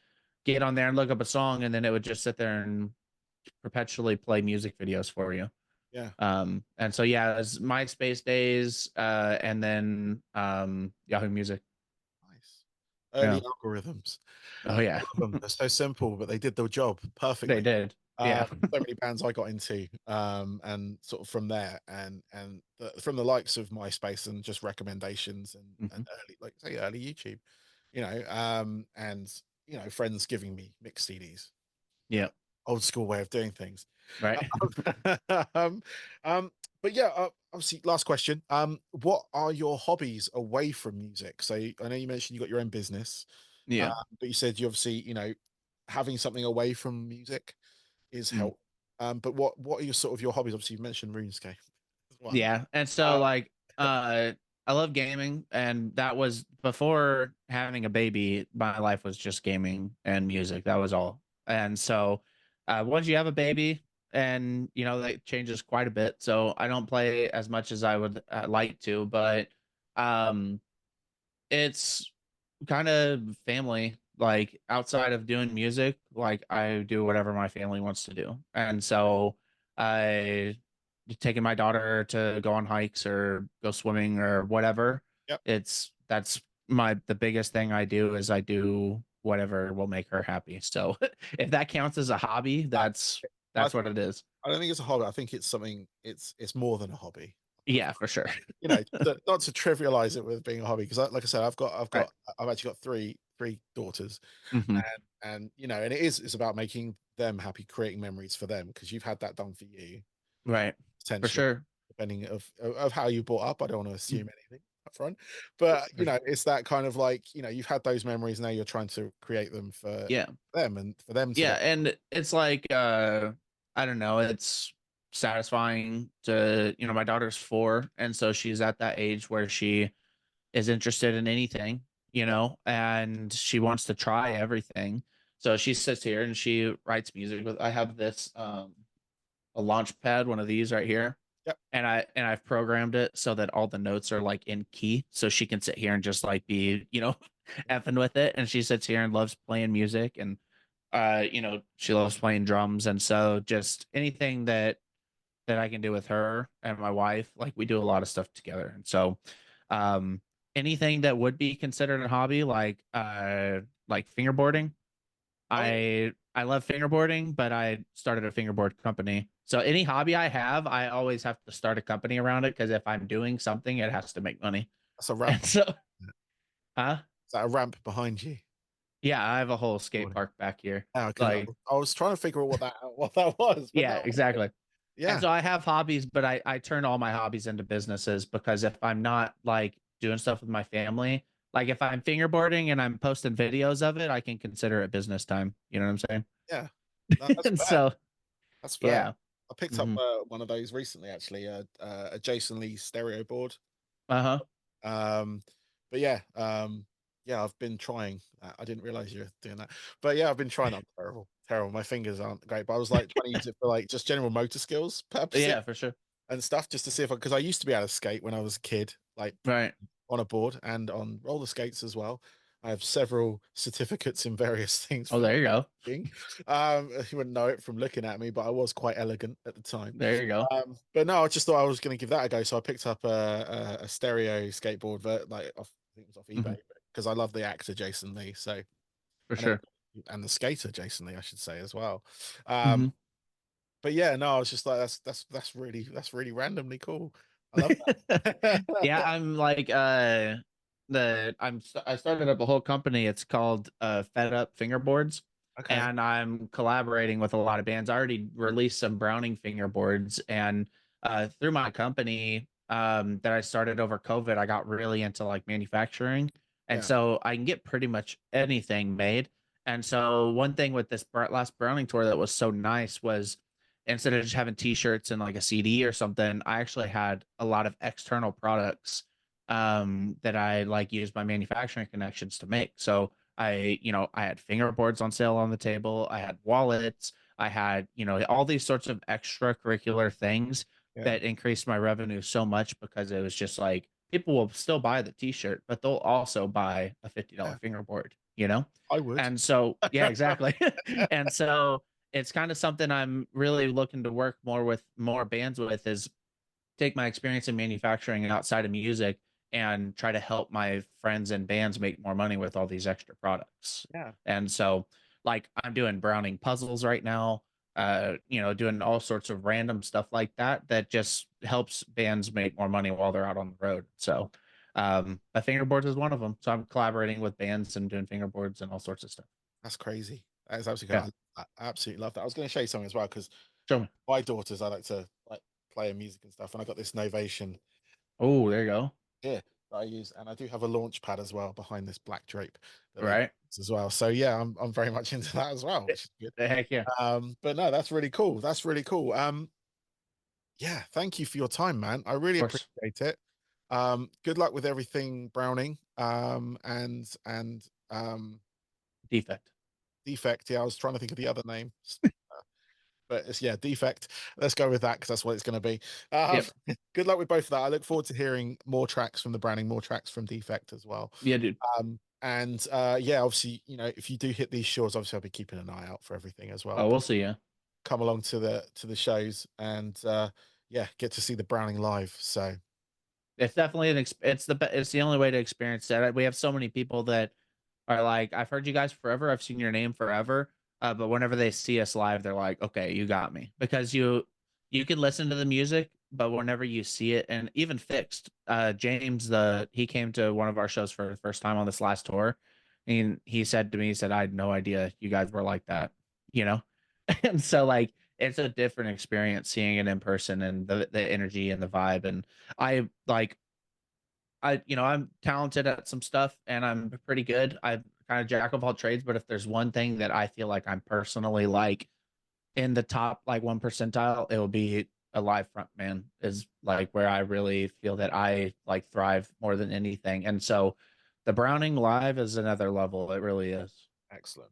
[SPEAKER 2] get on there and look up a song and then it would just sit there and perpetually play music videos for you.
[SPEAKER 1] yeah.
[SPEAKER 2] And so yeah, it was MySpace days, and then Yahoo Music.
[SPEAKER 1] Nice. Early
[SPEAKER 2] Yeah.
[SPEAKER 1] algorithms.
[SPEAKER 2] Oh yeah.
[SPEAKER 1] Love them. They're so simple, but they did the job
[SPEAKER 2] They
[SPEAKER 1] perfectly.
[SPEAKER 2] did. Yeah.
[SPEAKER 1] So many bands I got into, and sort of from there, and from the likes of MySpace and just recommendations and
[SPEAKER 2] Mhm.
[SPEAKER 1] early, like say early YouTube, and friends giving me mixed CDs,
[SPEAKER 2] Yeah.
[SPEAKER 1] old school way of doing things.
[SPEAKER 2] Right.
[SPEAKER 1] um, um, but yeah, obviously, last question. What are your hobbies away from music? So I know you mentioned you got your own business,
[SPEAKER 2] Yeah.
[SPEAKER 1] but you said you obviously, having something away from music is
[SPEAKER 2] Mm.
[SPEAKER 1] help. But what are your sort of your hobbies? Obviously, you mentioned RuneScape as one.
[SPEAKER 2] Yeah. And so
[SPEAKER 1] Uh,
[SPEAKER 2] like I love gaming and that was before having a baby, my life was just gaming and music. That was all. And so once you have a baby and that changes quite a bit. So I don't play as much as I would like to, but um it's kind of family. Like outside of doing music, like I do whatever my family wants to do. And so I taking my daughter to go on hikes or go swimming or whatever.
[SPEAKER 1] yep.
[SPEAKER 2] That's the biggest thing I do is I do whatever will make her happy. So if that counts as a hobby,
[SPEAKER 1] I, I
[SPEAKER 2] that's what it is.
[SPEAKER 1] I don't think it's a hobby. I think it's something. It's more than a hobby.
[SPEAKER 2] Yeah, for sure.
[SPEAKER 1] Not to trivialize it with being a hobby, because like I said,
[SPEAKER 2] Right.
[SPEAKER 1] I've actually got three daughters,
[SPEAKER 2] Hmm.
[SPEAKER 1] and and it's about making them happy, creating memories for them, because you've had that done for you
[SPEAKER 2] Right. For
[SPEAKER 1] potentially,
[SPEAKER 2] sure.
[SPEAKER 1] depending of how you brought up. I don't want to
[SPEAKER 2] Mm.
[SPEAKER 1] assume anything up front, but
[SPEAKER 2] For sure.
[SPEAKER 1] it's that kind of like, you've had those memories, now you're trying to create them for
[SPEAKER 2] Yeah.
[SPEAKER 1] them and for them to
[SPEAKER 2] Yeah,
[SPEAKER 1] then.
[SPEAKER 2] and it's like I don't know, it's satisfying to, my daughter's 4 and so she's at that age where she is interested in anything, and she wants to try everything. So she sits here and she writes music with I have this a launch pad, one of these right here.
[SPEAKER 1] Yep.
[SPEAKER 2] And I've programmed it so that all the notes are like in key. So she can sit here and just like be, effing with it. And she sits here and loves playing music and she loves playing drums. And so just anything that I can do with her and my wife, like we do a lot of stuff together. And so um anything that would be considered a hobby, like fingerboarding,
[SPEAKER 1] Oh yeah.
[SPEAKER 2] I love fingerboarding, but I started a fingerboard company. So any hobby I have, I always have to start a company around it because if I'm doing something, it has to make money.
[SPEAKER 1] That's a
[SPEAKER 2] And
[SPEAKER 1] ramp.
[SPEAKER 2] so, huh?
[SPEAKER 1] Is that a ramp behind you?
[SPEAKER 2] Yeah, I have a whole skate park back here.
[SPEAKER 1] Yeah, because
[SPEAKER 2] Like,
[SPEAKER 1] I was trying to figure out what that was, but
[SPEAKER 2] yeah,
[SPEAKER 1] no,
[SPEAKER 2] exactly. And
[SPEAKER 1] yeah,
[SPEAKER 2] so I have hobbies, but I turn all my hobbies into businesses because if I'm not like doing stuff with my family, like if I'm fingerboarding and I'm posting videos of it, I can consider it business time. You know what I'm
[SPEAKER 1] yeah. No,
[SPEAKER 2] saying?
[SPEAKER 1] that's
[SPEAKER 2] And
[SPEAKER 1] fair.
[SPEAKER 2] so,
[SPEAKER 1] That's fair.
[SPEAKER 2] yeah.
[SPEAKER 1] I picked up
[SPEAKER 2] Hmm.
[SPEAKER 1] one of those recently, actually, a Jason Lee stereo board.
[SPEAKER 2] Uh-huh.
[SPEAKER 1] Um, but yeah, yeah, I've been trying. I didn't realize you were doing that, but yeah, I've been trying. I'm terrible, terrible. My fingers aren't great, but I was like trying to use it for like just general motor skills purposes
[SPEAKER 2] Yeah, for sure.
[SPEAKER 1] and stuff, just to see if because I used to be able to skate when I was a kid, like
[SPEAKER 2] Right.
[SPEAKER 1] on a board and on roller skates as well. I have several certificates in various things
[SPEAKER 2] Oh,
[SPEAKER 1] for
[SPEAKER 2] there you go.
[SPEAKER 1] skating. You wouldn't know it from looking at me, but I was quite elegant at the time.
[SPEAKER 2] There you go.
[SPEAKER 1] But no, I just thought I was going to give that a go, so I picked up a stereo skateboard, like off, I think it was off
[SPEAKER 2] Hmm.
[SPEAKER 1] eBay, because I love the actor Jason Lee, so
[SPEAKER 2] For
[SPEAKER 1] and
[SPEAKER 2] sure.
[SPEAKER 1] and the skater Jason Lee, I should say as well.
[SPEAKER 2] Hmm.
[SPEAKER 1] But yeah, no, I was just like, that's really randomly cool. I love that.
[SPEAKER 2] Yeah, I'm like I started up a whole company. It's called Fed Up Fingerboards,
[SPEAKER 1] Okay,
[SPEAKER 2] and I'm collaborating with a lot of bands. I already released some Browning fingerboards, and through my company that I started over COVID, I got really into like manufacturing, and
[SPEAKER 1] yeah,
[SPEAKER 2] so I can get pretty much anything made. And so one thing with this last Browning tour that was so nice was instead of just having t-shirts and like a CD or something, I actually had a lot of external products that I like used my manufacturing connections to make. So I had fingerboards on sale on the table, I had wallets, I had, all these sorts of extracurricular things
[SPEAKER 1] yeah,
[SPEAKER 2] that increased my revenue so much because it was just like people will still buy the t-shirt, but they'll also buy a $50
[SPEAKER 1] yeah.
[SPEAKER 2] fingerboard.
[SPEAKER 1] I would.
[SPEAKER 2] And so, yeah, exactly. And so it's kind of something I'm really looking to work more with more bands with is take my experience in manufacturing outside of music and try to help my friends and bands make more money with all these extra products.
[SPEAKER 1] Yeah,
[SPEAKER 2] And so like I'm doing Browning puzzles right now, doing all sorts of random stuff like that that just helps bands make more money while they're out on the road. So a fingerboards is one of them. So I'm collaborating with bands and doing fingerboards and all sorts of stuff.
[SPEAKER 1] that's crazy. That is absolutely
[SPEAKER 2] Yeah.
[SPEAKER 1] cool. I absolutely love that. I was going to show you something as well because
[SPEAKER 2] Show me.
[SPEAKER 1] my daughters, I like to like play music and stuff, and I got this Novation
[SPEAKER 2] Oh, there you go.
[SPEAKER 1] here that I use, and I do have a launch pad as well behind this black drape that they
[SPEAKER 2] Right.
[SPEAKER 1] use as well. So yeah, I'm very much into that as well, which is good.
[SPEAKER 2] The heck yeah.
[SPEAKER 1] But no, that's really cool. That's really cool. Yeah, thank you for your time, man. I
[SPEAKER 2] Of
[SPEAKER 1] really
[SPEAKER 2] course.
[SPEAKER 1] appreciate it. Good luck with everything, Browning. And
[SPEAKER 2] Defect.
[SPEAKER 1] Defect. Yeah, I was trying to think of the other name. But it's yeah, Defect. Let's go with that because that's what it's going to be. Um,
[SPEAKER 2] Yep.
[SPEAKER 1] good luck with both of that. I look forward to hearing more tracks from the Browning, more tracks from Defect as well.
[SPEAKER 2] Yeah, dude.
[SPEAKER 1] And yeah, obviously, if you do hit these shows, obviously I'll be keeping an eye out for everything as well.
[SPEAKER 2] Oh,
[SPEAKER 1] But
[SPEAKER 2] we'll see you.
[SPEAKER 1] come along to the shows and yeah, get to see the Browning live. So
[SPEAKER 2] It's definitely it's the only way to experience that. We have so many people that are like, I've heard you guys forever, I've seen your name forever. But whenever they see us live, they're like, okay, you got me. Because you can listen to the music, but whenever you see it, and even Fixed, James, he came to one of our shows for the first time on this last tour. And he said to me, he said, I had no idea you guys were like that, you know? And so like it's a different experience seeing it in person and the energy and the vibe. And I like I'm talented at some stuff and I'm pretty good. I'm kind of jack of all trades, but if there's one thing that I feel like I'm personally like in the top like 1 percentile, it will be a live front man is like where I really feel that I like thrive more than anything. And so the Browning live is another level. It really is.
[SPEAKER 1] excellent.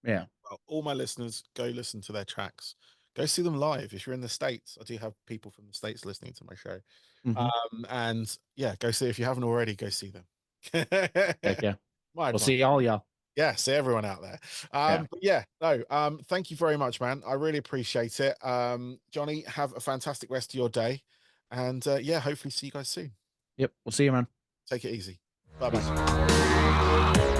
[SPEAKER 2] Yeah.
[SPEAKER 1] Well, all my listeners, go listen to their tracks. Go see them live. If you're in the States, I do have people from the States listening to my show.
[SPEAKER 2] Hmm.
[SPEAKER 1] And yeah, go see if you haven't already, go see them.
[SPEAKER 2] Heck yeah.
[SPEAKER 1] My
[SPEAKER 2] We'll
[SPEAKER 1] advice.
[SPEAKER 2] see all y'all.
[SPEAKER 1] Yeah, see everyone out there.
[SPEAKER 2] Yeah.
[SPEAKER 1] But yeah, no, thank you very much, man. I really appreciate it. Johnny, have a fantastic rest of your day. And yeah, hopefully see you guys soon.
[SPEAKER 2] Yep. We'll see you, man.
[SPEAKER 1] Take it easy. Bye bye.
[SPEAKER 2] Peace.